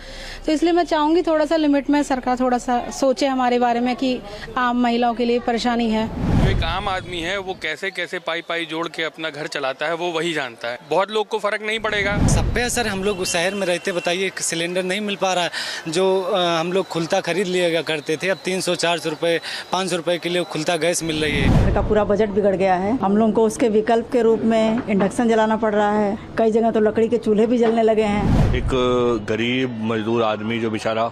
Speaker 5: तो इसलिए मैं चाहूंगी थोड़ा सा लिमिट में सरकार थोड़ा सा सोचे हमारे बारे में कि आम महिलाओं के लिए परेशानी है।
Speaker 6: जो एक आम आदमी है वो कैसे कैसे पाई जोड़ के अपना घर चलाता है वो वही जानता है। बहुत लोग को फर्क नहीं पड़ेगा।
Speaker 7: सब पे असर। हम लोग शहर में रहते, बताइए सिलेंडर नहीं मिल पा रहा है। जो हम लोग खुलता खरीद लिया करते थे, अब 300-400 रुपए 500 रुपए के लिए खुलता गैस मिल रही है।
Speaker 8: का पूरा बजट बिगड़ गया है। हम लोगों को उसके विकल्प के रूप में इंडक्शन जलाना पड़ रहा है। कई जगह तो लकड़ी के चूल्हे भी जलने लगे हैं।
Speaker 26: एक गरीब मजदूर आदमी जो बेचारा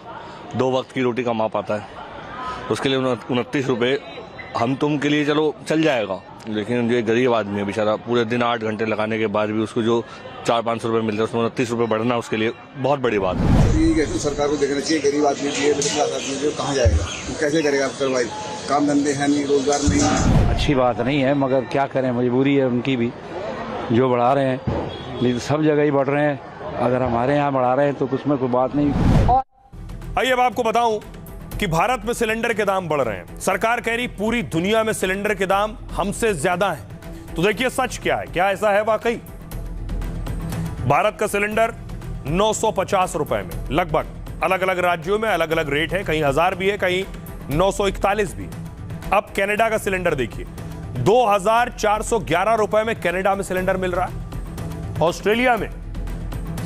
Speaker 26: 2 वक्त की रोटी कमा पाता है, उसके लिए 29 रुपए हम तुम के लिए चलो चल जाएगा, लेकिन जो गरीब आदमी है बेचारा पूरे दिन 8 घंटे लगाने के बाद भी उसको जो 400-500 रुपए मिलते हैं, उसमें 29 रुपए बढ़ना उसके लिए बहुत बड़ी बात है।
Speaker 27: तो सरकार को देखना चाहिए, गरीब आदमी भी है, मिडिल क्लास आदमी जो कहाँ जाएगा, वो कैसे करेगा सर्वाइव? काम धंधे हैं नहीं, रोजगार नहीं है।
Speaker 28: अच्छी बात नहीं है, मगर क्या करें, मजबूरी है उनकी भी, जो बढ़ा रहे हैं, लेकिन सब जगह ही बढ़ रहे हैं। अगर हमारे यहाँ बढ़ा रहे हैं तो उसमें कोई बात नहीं।
Speaker 1: आइए अब आपको बताऊं कि भारत में सिलेंडर के दाम बढ़ रहे हैं। सरकार कह रही पूरी दुनिया में सिलेंडर के दाम हमसे ज्यादा हैं। तो देखिए सच क्या है, क्या ऐसा है वाकई? भारत का सिलेंडर 950 रुपए में लगभग, अलग अलग राज्यों में अलग अलग रेट है, कहीं 1000 भी है, कहीं 941 भी है। अब कनाडा का सिलेंडर देखिए, 2411 रुपए में कनाडा में सिलेंडर मिल रहा है। ऑस्ट्रेलिया में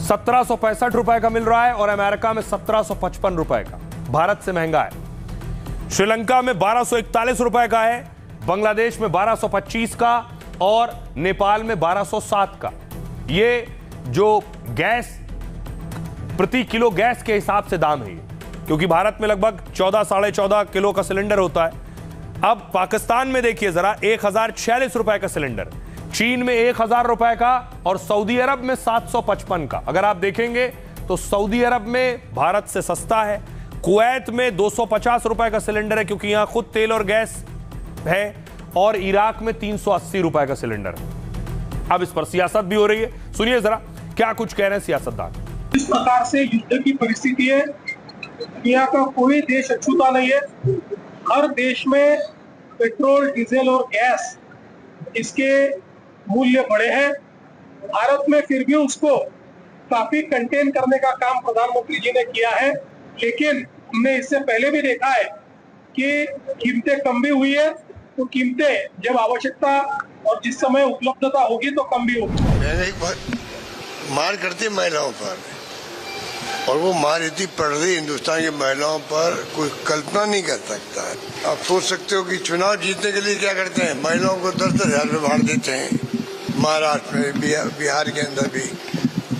Speaker 1: 1765 रुपए का मिल रहा है और अमेरिका में 1755 रुपए का। भारत से महंगा है। श्रीलंका में 1241 रुपए का है, बांग्लादेश में 1225 का और नेपाल में 1207 का। ये जो गैस प्रति किलो गैस के हिसाब से दाम है, क्योंकि भारत में लगभग 14 साढ़े 14 किलो का सिलेंडर होता है। अब पाकिस्तान में देखिए जरा 1046 रुपए का सिलेंडर, चीन में 1000 रुपए का और सऊदी अरब में 755 का। अगर आप देखेंगे तो सऊदी अरब में भारत से सस्ता है, कुवैत में 250 रुपए का सिलेंडर है क्योंकि यहां खुद तेल और गैस है, और इराक में 380 रुपए का सिलेंडर है। अब इस पर सियासत भी हो रही है, सुनिए जरा क्या कुछ कह रहे हैं सियासतदान।
Speaker 2: इस प्रकार से युद्ध की परिस्थिति है, दुनिया का कोई देश अछूता नहीं है। हर देश में पेट्रोल, डीजल और गैस इसके मूल्य बढ़े हैं। भारत में फिर भी उसको काफी कंटेन करने का काम प्रधानमंत्री जी ने किया है, लेकिन हमने इससे पहले भी देखा है कि कीमतें कम भी हुई है, तो कीमतें जब आवश्यकता और जिस समय उपलब्धता होगी तो कम भी होगी।
Speaker 9: मार करती है महिलाओं पर, और वो मार इतनी पड़ रही हिंदुस्तान की महिलाओं पर कोई कल्पना नहीं कर सकता है। आप सोच सकते हो कि चुनाव जीतने के लिए क्या करते हैं, महिलाओं को 10,000 रुपये बांट देते हैं। महाराष्ट्र में, बिहार के अंदर भी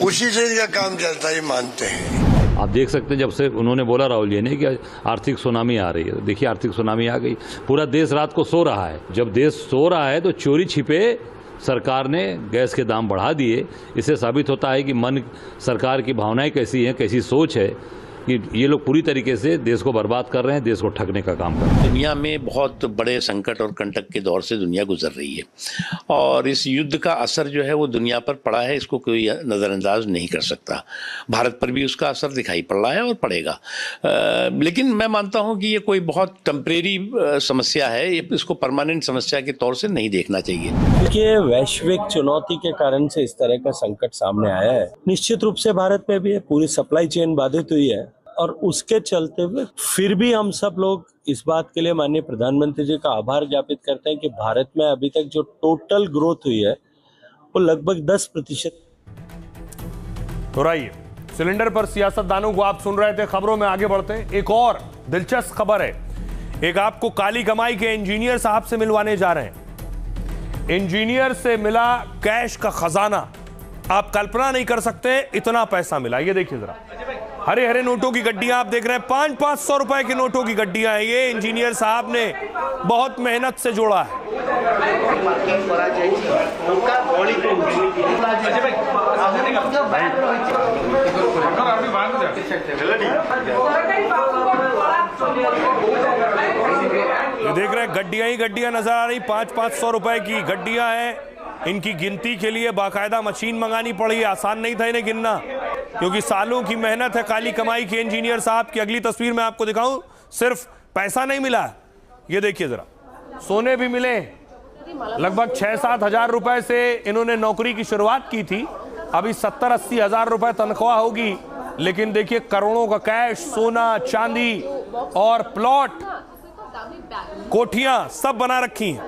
Speaker 9: उसी से इनका काम चलता है, मानते हैं।
Speaker 10: आप देख सकते हैं जब से उन्होंने बोला राहुल जी ने कि आर्थिक सुनामी आ रही है, देखिए आर्थिक सुनामी आ गई। पूरा देश रात को सो रहा है, जब देश सो रहा है तो चोरी छिपे सरकार ने गैस के दाम बढ़ा दिए। इससे साबित होता है कि मन सरकार की भावनाएं कैसी हैं, कैसी सोच है कि ये लोग पूरी तरीके से देश को बर्बाद कर रहे हैं, देश को ठगने का काम कर रहे हैं।
Speaker 11: दुनिया में बहुत बड़े संकट और कंटक के दौर से दुनिया गुजर रही है, और इस युद्ध का असर जो है वो दुनिया पर पड़ा है, इसको कोई नज़रअंदाज नहीं कर सकता। भारत पर भी उसका असर दिखाई पड़ रहा है और पड़ेगा, लेकिन मैं मानता हूँ कि ये कोई बहुत टेम्परेरी समस्या है, इसको परमानेंट समस्या के तौर से नहीं देखना चाहिए।
Speaker 12: देखिए, वैश्विक चुनौती के कारण से इस तरह का संकट सामने आया है। निश्चित रूप से भारत में भी पूरी सप्लाई चेन बाधित हुई है, और उसके चलते हुए फिर भी हम सब लोग इस बात के लिए माननीय प्रधानमंत्री जी का आभार ज्ञापित करते हैं कि भारत में अभी तक जो टोटल ग्रोथ हुई है वो लगभग 10%।
Speaker 1: तो रहिए, सिलेंडर पर सियासतदानों को आप सुन रहे थे। खबरों में आगे बढ़ते हैं। एक और दिलचस्प खबर है, एक आपको काली कमाई के इंजीनियर साहब से मिलवाने जा रहे हैं। इंजीनियर से मिला कैश का खजाना, आप कल्पना नहीं कर सकते इतना पैसा मिला। ये देखिए जरा, हरे हरे नोटों की गड्डियां आप देख रहे हैं, 500-500 रुपए के नोटों की गड्डियां हैं। ये इंजीनियर साहब ने बहुत मेहनत से जोड़ा है। ये देख रहे हैं, गड्डियां ही गड्डियां नजर आ रही, 500-500 रुपए की गड्डियां हैं। इनकी गिनती के लिए बाकायदा मशीन मंगानी पड़ी, आसान नहीं था इन्हें गिनना, क्योंकि सालों की मेहनत है काली कमाई के इंजीनियर साहब की। अगली तस्वीर में आपको दिखाऊं, सिर्फ पैसा नहीं मिला, ये देखिए जरा, सोने भी मिले। लगभग 6-7 हजार रुपए से इन्होंने नौकरी की शुरुआत की थी, अभी 70-80 हजार रुपए तनख्वाह होगी, लेकिन देखिए करोड़ों का कैश, सोना, चांदी और प्लॉट, कोठियां सब बना रखी हैं।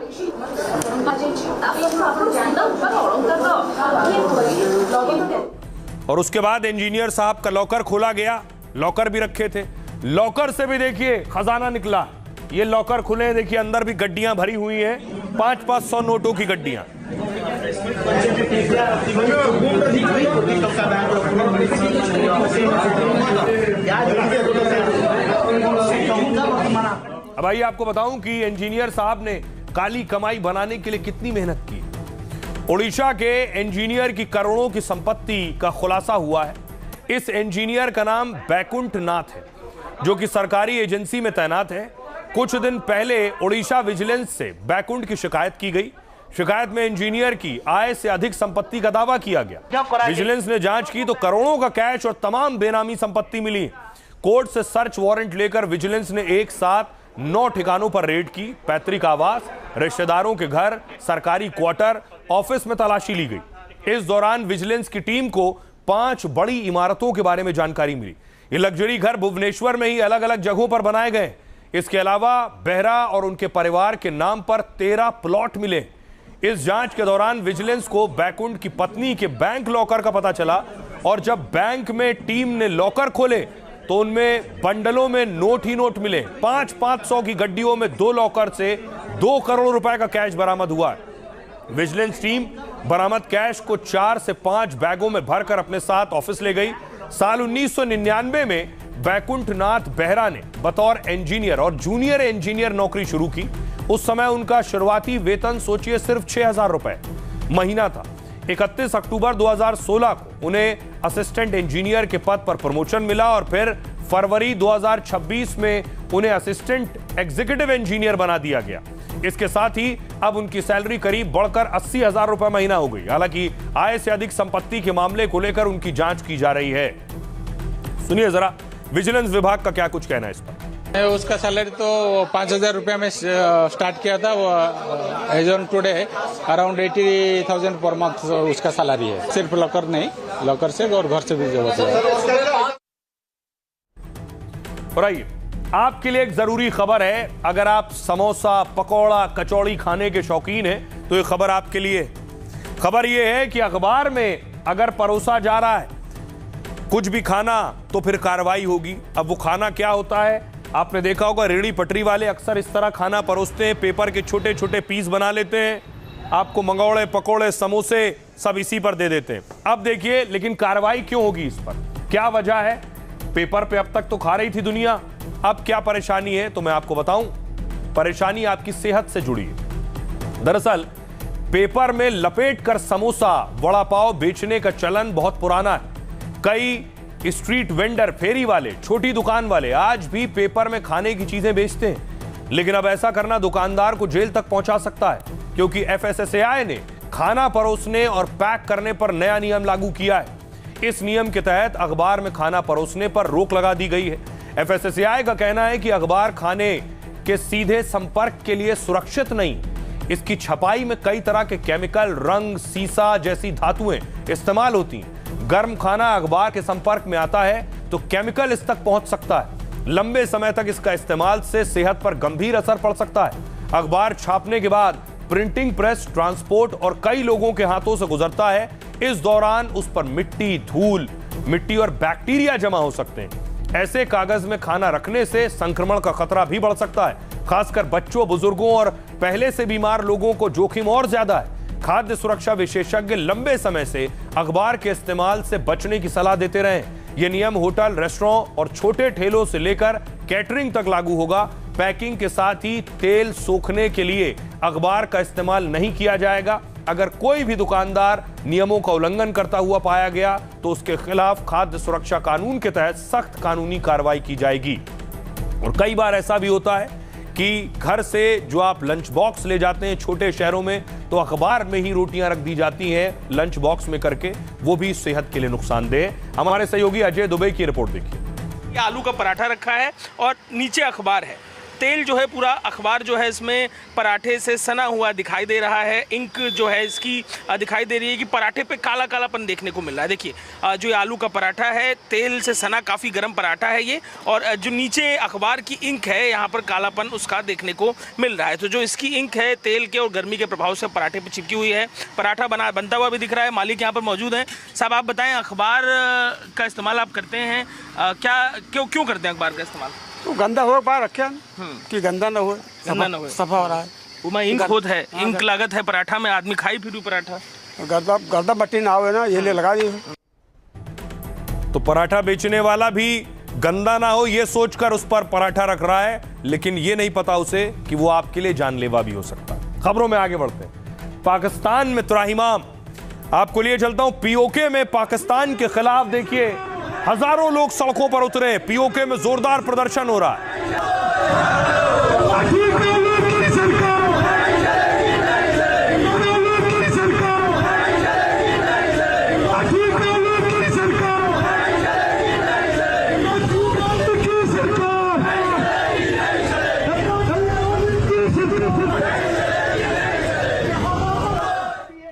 Speaker 1: और उसके बाद इंजीनियर साहब का लॉकर खोला गया, लॉकर भी रखे थे, लॉकर से भी देखिए खजाना निकला। ये लॉकर खुले, देखिए अंदर भी गड्डियां भरी हुई हैं, 500-500 नोटों की गड्डियां। अब आइए आपको बताऊं कि इंजीनियर साहब ने काली कमाई बनाने के लिए कितनी मेहनत की। ओडिशा के इंजीनियर की करोड़ों की संपत्ति का खुलासा हुआ है। इस इंजीनियर का नाम बैकुंठ नाथ है, जो कि सरकारी एजेंसी में तैनात है। कुछ दिन पहले ओडिशा विजिलेंस से बैकुंठ की शिकायत की गई। शिकायत में इंजीनियर की आय से अधिक संपत्ति का दावा किया गया। विजिलेंस ने जांच की तो करोड़ों का कैश और तमाम बेनामी संपत्ति मिली। कोर्ट से सर्च वारंट लेकर विजिलेंस ने एक साथ 9 ठिकानों पर रेड की। पैतृक आवास, रिश्तेदारों के घर, सरकारी क्वार्टर, ऑफिस में तलाशी ली गई। इस दौरान विजिलेंस की टीम को 5 बड़ी इमारतों के बारे में जानकारी मिली। ये लग्जरी घर भुवनेश्वर में ही अलग अलग जगहों पर बनाए गए। इसके अलावा बेहरा और उनके परिवार के नाम पर 13 प्लॉट मिले। इस जांच के दौरान विजिलेंस को बैकुंठ की पत्नी के बैंक लॉकर का पता चला, और जब बैंक में टीम ने लॉकर खोले तो उनमें बंडलों में नोट ही नोट मिले। 500-500 की गड्डियों में 2 लॉकर से 2 करोड़ रुपए का कैश बरामद हुआ। विजिलेंस टीम बरामद कैश को 4 से 5 बैगों में भरकर अपने साथ ऑफिस ले गई। साल 1999 में बैकुंठ नाथ बेहरा ने बतौर इंजीनियर और जूनियर इंजीनियर नौकरी शुरू की। उस समय उनका शुरुआती वेतन सोचिए सिर्फ 6,000 रुपए महीना था। 31 अक्टूबर 2016 को उन्हें असिस्टेंट इंजीनियर के पद पर प्रमोशन मिला और फिर फरवरी 2026 में उन्हें असिस्टेंट एग्जीक्यूटिव इंजीनियर बना दिया गया। इसके साथ ही अब उनकी सैलरी करीब बढ़कर 80,000 रुपए महीना हो गई। हालांकि आय से अधिक संपत्ति के मामले को लेकर उनकी जांच की जा रही है। सुनिए जरा विजिलेंस विभाग का क्या कुछ कहना है इस पर।
Speaker 13: उसका सैलरी तो 5,000 रुपये में स्टार्ट किया था। वो as on today around 80,000 per month उसका सैलरी है। सिर्फ लॉकर नहीं, लॉकर से और घर से भी जो होता है।
Speaker 1: और आइए आपके लिए एक जरूरी खबर है। अगर आप समोसा, पकौड़ा, कचौड़ी खाने के शौकीन हैं तो ये खबर आपके लिए। खबर ये है कि अखबार में अगर परोसा जा रहा है कुछ भी खाना तो फिर कार्रवाई होगी। अब वो खाना क्या होता है आपने देखा होगा, रेहड़ी पटरी वाले अक्सर इस तरह खाना परोसते हैं, पेपर के छोटे छोटे पीस बना लेते हैं, आपको मंगौड़े, पकोड़े, समोसे सब इसी पर दे देते हैं। अब देखिए लेकिन कार्रवाई क्यों होगी इस पर, क्या वजह है? पेपर पे अब तक तो खा रही थी दुनिया, अब क्या परेशानी है तो मैं आपको बताऊं। परेशानी आपकी सेहत से जुड़ी है। दरअसल पेपर में लपेट कर समोसा, वड़ा पाव बेचने का चलन बहुत पुराना है। कई स्ट्रीट वेंडर, फेरी वाले, छोटी दुकान वाले आज भी पेपर में खाने की चीजें बेचते हैं। लेकिन अब ऐसा करना दुकानदार को जेल तक पहुंचा सकता है, क्योंकि FSSAI ने खाना परोसने और पैक करने पर नया नियम लागू किया है। इस नियम के तहत अखबार में खाना परोसने पर रोक लगा दी गई है। FSSAI का कहना है कि अखबार खाने के सीधे संपर्क के लिए सुरक्षित नहीं। इसकी छपाई में कई तरह के केमिकल, रंग, सीसा जैसी धातुएं इस्तेमाल होती हैं। गर्म खाना अखबार के संपर्क में आता है तो केमिकल इस तक पहुंच सकता है। लंबे समय तक इसका इस्तेमाल से सेहत पर गंभीर असर पड़ सकता है। अखबार छापने के बाद प्रिंटिंग प्रेस, ट्रांसपोर्ट और कई लोगों के हाथों से गुजरता है। इस दौरान उस पर मिट्टी, धूल, मिट्टी और बैक्टीरिया जमा हो सकते हैं। ऐसे कागज में खाना रखने से संक्रमण का खतरा भी बढ़ सकता है। खासकर बच्चों, बुजुर्गों और पहले से बीमार लोगों को जोखिम और ज्यादा है। खाद्य सुरक्षा विशेषज्ञ लंबे समय से अखबार के इस्तेमाल से बचने की सलाह देते रहे। यह नियम होटल, रेस्टोरेंट और छोटे ठेलों से लेकर कैटरिंग तक लागू होगा। पैकिंग के साथ ही तेल सोखने के लिए अखबार का इस्तेमाल नहीं किया जाएगा। अगर कोई भी दुकानदार नियमों का उल्लंघन करता हुआ पाया गया तो उसके खिलाफ खाद्य सुरक्षा कानून के तहत सख्त कानूनी कार्रवाई की जाएगी। और कई बार ऐसा भी होता है कि घर से जो आप लंच बॉक्स ले जाते हैं छोटे शहरों में, तो अखबार में ही रोटियां रख दी जाती हैं लंच बॉक्स में करके, वो भी सेहत के लिए नुकसानदेह है। हमारे सहयोगी अजय दुबे की रिपोर्ट देखिए।
Speaker 14: आलू का पराठा रखा है और नीचे अखबार है। तेल जो है पूरा अखबार जो है इसमें पराठे से सना हुआ दिखाई दे रहा है। इंक जो है इसकी दिखाई दे रही है कि पराठे पे काला कालापन देखने को मिल रहा है। देखिए जो ये आलू का पराठा है, तेल से सना काफ़ी गर्म पराठा है ये, और जो नीचे अखबार की इंक है यहाँ पर कालापन उसका देखने को मिल रहा है। तो जो इसकी इंक है तेल के और गर्मी के प्रभाव से पराठे पर चिपकी हुई है। पराठा बनता हुआ भी दिख रहा है। मालिक यहाँ पर मौजूद हैं। साहब आप बताएँ, अखबार का इस्तेमाल आप करते हैं, क्यों करते हैं अखबार का इस्तेमाल?
Speaker 15: तो गंदा हो पा रखे कि गंदा ना हो, सफा हो रहा है।
Speaker 14: वो इंक होत है, इंक लागत है पराठा में, आदमी खाई फिर पराठा
Speaker 15: गर्दा मट्टी ना हो ना, ये ले लगा दी।
Speaker 1: तो पराठा बेचने वाला भी गंदा ना हो ये सोचकर उस पर पराठा रख रहा है, लेकिन ये नहीं पता उसे कि वो आपके लिए जानलेवा भी हो सकता है। खबरों में आगे बढ़ते हैं। पाकिस्तान में त्राहिमाम, आपको लिए चलता हूं POK में। पाकिस्तान के खिलाफ देखिए हजारों लोग सड़कों पर उतरे। POK में जोरदार प्रदर्शन हो रहा है।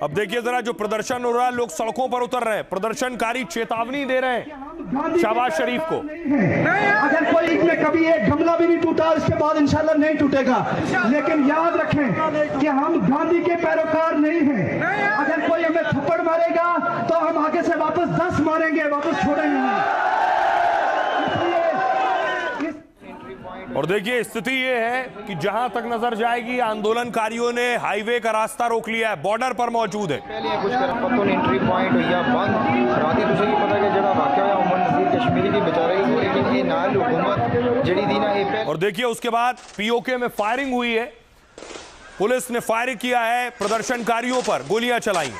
Speaker 1: अब देखिए जरा जो प्रदर्शन हो रहा है, लोग सड़कों पर उतर रहे हैं। प्रदर्शनकारी चेतावनी दे रहे हैं शहबाज शरीफ को।
Speaker 16: अगर कोई इसमें कभी एक गमला भी नहीं टूटा, उसके बाद इंशाल्लाह नहीं टूटेगा। लेकिन याद रखें कि हम गांधी के पैरोकार नहीं हैं। अगर कोई हमें थप्पड़ मारेगा तो हम आगे से वापस 10 मारेंगे, वापस छोड़ेंगे नहीं।
Speaker 1: और देखिए स्थिति ये है कि जहां तक नजर जाएगी आंदोलनकारियों ने हाईवे का रास्ता रोक लिया है, बॉर्डर पर मौजूद है।
Speaker 17: कुछ पत्तों ने एंट्री पॉइंट हुई बंद राती तुझे भी पता है जड़ा वाकया है उमर नजीर कश्मीरी की बचा रही, लेकिन ये नाल हुकूमत जड़ी दी ना।
Speaker 1: और देखिए उसके बाद POK में फायरिंग हुई है। पुलिस ने फायर किया है प्रदर्शनकारियों पर, गोलियां चलाई।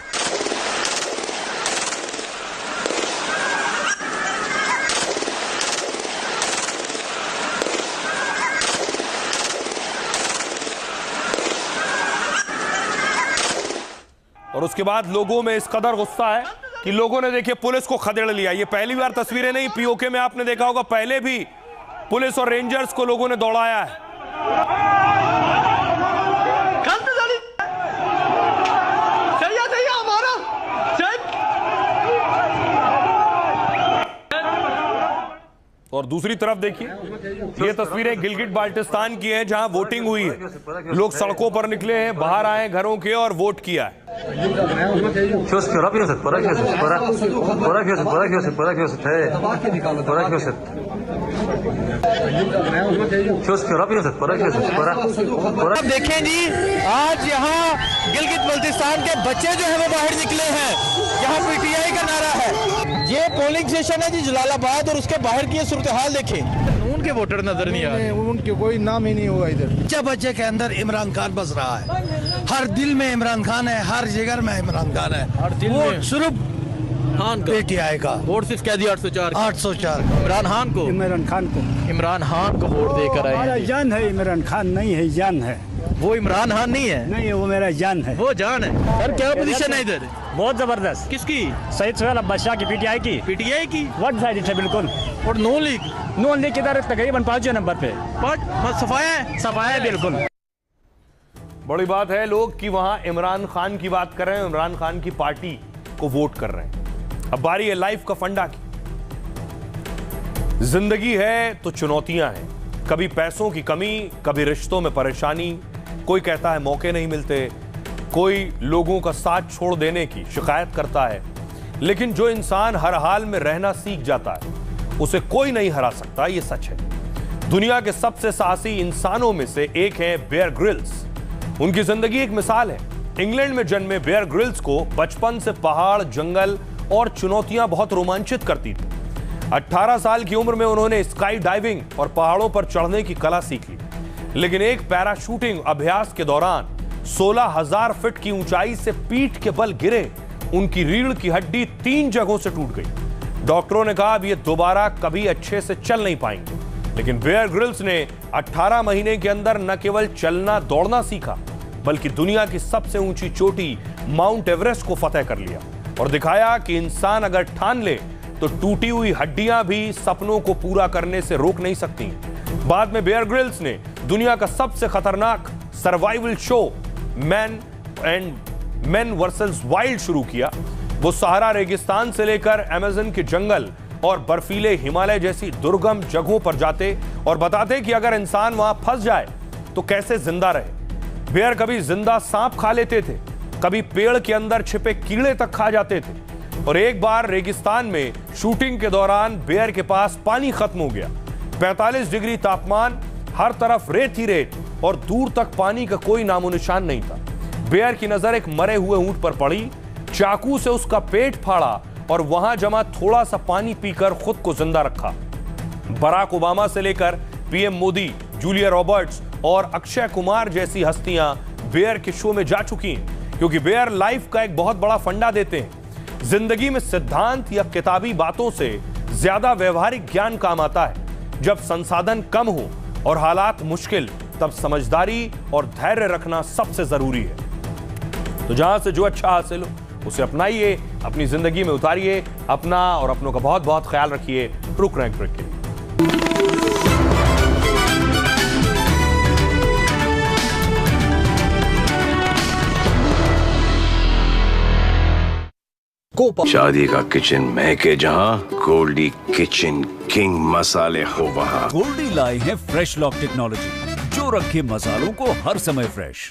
Speaker 1: और उसके बाद लोगों में इस कदर गुस्सा है कि लोगों ने देखिए पुलिस को खदेड़ लिया। ये पहली बार तस्वीरें नहीं, पीओके में आपने देखा होगा पहले भी पुलिस और रेंजर्स को लोगों ने दौड़ाया है। और दूसरी तरफ देखिए, ये तस्वीरें गिलगिट बाल्टिस्तान की हैं जहां वोटिंग हुई है। लोग सड़कों पर निकले हैं, बाहर आए घरों के और वोट किया है।
Speaker 3: अब देखें जी, आज यहाँ गिलगित बाल्टिस्तान के बच्चे जो है वो बाहर निकले हैं। यहाँ पीटीआई का नारा है। ये पोलिंग स्टेशन है जी जलालाबाद, और उसके बाहर की सूरत हाल देखें। उनके वोटर नजर नहीं आ रहे, उनके कोई नाम ही नहीं हुआ इधर। बच्चे के अंदर इमरान खान बस रहा है, हर दिल में इमरान खान है, हर जिगर में इमरान खान है। हर दिल में सिर्फ खान का पीटीआई का वोट सिर्फ कह दिया 804 इमरान खान को इमरान खान को वोट देकर आए।
Speaker 18: मेरा जान है, इमरान खान नहीं है, जान है।
Speaker 3: वो इमरान खान नहीं है,
Speaker 18: नहीं वो मेरा जान है,
Speaker 3: वो जान है। सर क्या पोजीशन है इधर?
Speaker 18: बहुत जबरदस्त।
Speaker 3: किसकी?
Speaker 18: सईद सुहेल अब्बास शाह की, पीटीआई की वन साइड है बिल्कुल।
Speaker 3: और नून लीग
Speaker 18: इधर तकरीबन 5वें नंबर पे, सफाया बिल्कुल।
Speaker 1: बड़ी बात है लोग कि वहां इमरान खान की बात कर रहे हैं, इमरान खान की पार्टी को वोट कर रहे हैं। अब बारी है लाइफ का फंडा की। जिंदगी है तो चुनौतियां हैं, कभी पैसों की कमी, कभी रिश्तों में परेशानी, कोई कहता है मौके नहीं मिलते, कोई लोगों का साथ छोड़ देने की शिकायत करता है। लेकिन जो इंसान हर हाल में रहना सीख जाता है उसे कोई नहीं हरा सकता, ये सच है। दुनिया के सबसे साहसी इंसानों में से एक है बेयर ग्रिल्स। उनकी जिंदगी एक मिसाल है। इंग्लैंड में जन्मे बेयर ग्रिल्स को बचपन से पहाड़, जंगल और चुनौतियां बहुत रोमांचित करती थी। 18 साल की उम्र में उन्होंने स्काई डाइविंग और पहाड़ों पर चढ़ने की कला सीख ली। लेकिन एक पैराशूटिंग अभ्यास के दौरान 16,000 फीट की ऊंचाई से पीठ के बल गिरे। उनकी रीढ़ की हड्डी 3 जगहों से टूट गई। डॉक्टरों ने कहा अब ये दोबारा कभी अच्छे से चल नहीं पाएंगे। लेकिन बेयर ग्रिल्स ने 18 महीने के अंदर न केवल चलना दौड़ना सीखा, बल्कि दुनिया की सबसे ऊंची चोटी माउंट एवरेस्ट को फतेह कर लिया और दिखाया कि इंसान अगर ठान ले तो टूटी हुई हड्डियां भी सपनों को पूरा करने से रोक नहीं सकती। बाद में बेयर ग्रिल्स ने दुनिया का सबसे खतरनाक survival show man versus wild शुरू किया। वो सहारा रेगिस्तान से लेकर अमेज़न के जंगल और बर्फीले हिमालय जैसी दुर्गम जगहों पर जाते और बताते कि अगर इंसान वहां फंस जाए तो कैसे जिंदा रहे। बेयर कभी जिंदा सांप खा लेते थे, कभी पेड़ के अंदर छिपे कीड़े तक खा जाते थे। और एक बार रेगिस्तान में शूटिंग के दौरान बेयर के पास पानी खत्म हो गया। 45 डिग्री तापमान, हर तरफ रेत ही रेत और दूर तक पानी का कोई नामो निशान नहीं था। बेयर की नजर एक मरे हुए ऊंट पर पड़ी, चाकू से उसका पेट फाड़ा और वहां जमा थोड़ा सा पानी पीकर खुद को जिंदा रखा। बराक ओबामा से लेकर पीएम मोदी, जूलिया रॉबर्ट्स और अक्षय कुमार जैसी हस्तियां बेयर के शो में जा चुकी हैं, क्योंकि बेयर लाइफ का एक बहुत बड़ा फंडा देते हैं। जिंदगी में सिद्धांत या किताबी बातों से ज्यादा व्यवहारिक ज्ञान काम आता है। जब संसाधन कम हो और हालात मुश्किल, तब समझदारी और धैर्य रखना सबसे जरूरी है। तो जहां से जो अच्छा हासिल हो उसे अपनाइए, अपनी जिंदगी में उतारिए। अपना और अपनों का बहुत बहुत ख्याल रखिए। रुक रैंक ब्रेक के लिए।
Speaker 19: शादी का किचन महके जहां, गोल्डी किचन किंग मसाले हो वहां।
Speaker 20: गोल्डी लाए हैं फ्रेश लॉक टेक्नोलॉजी जो रखे मसालों को हर समय फ्रेश।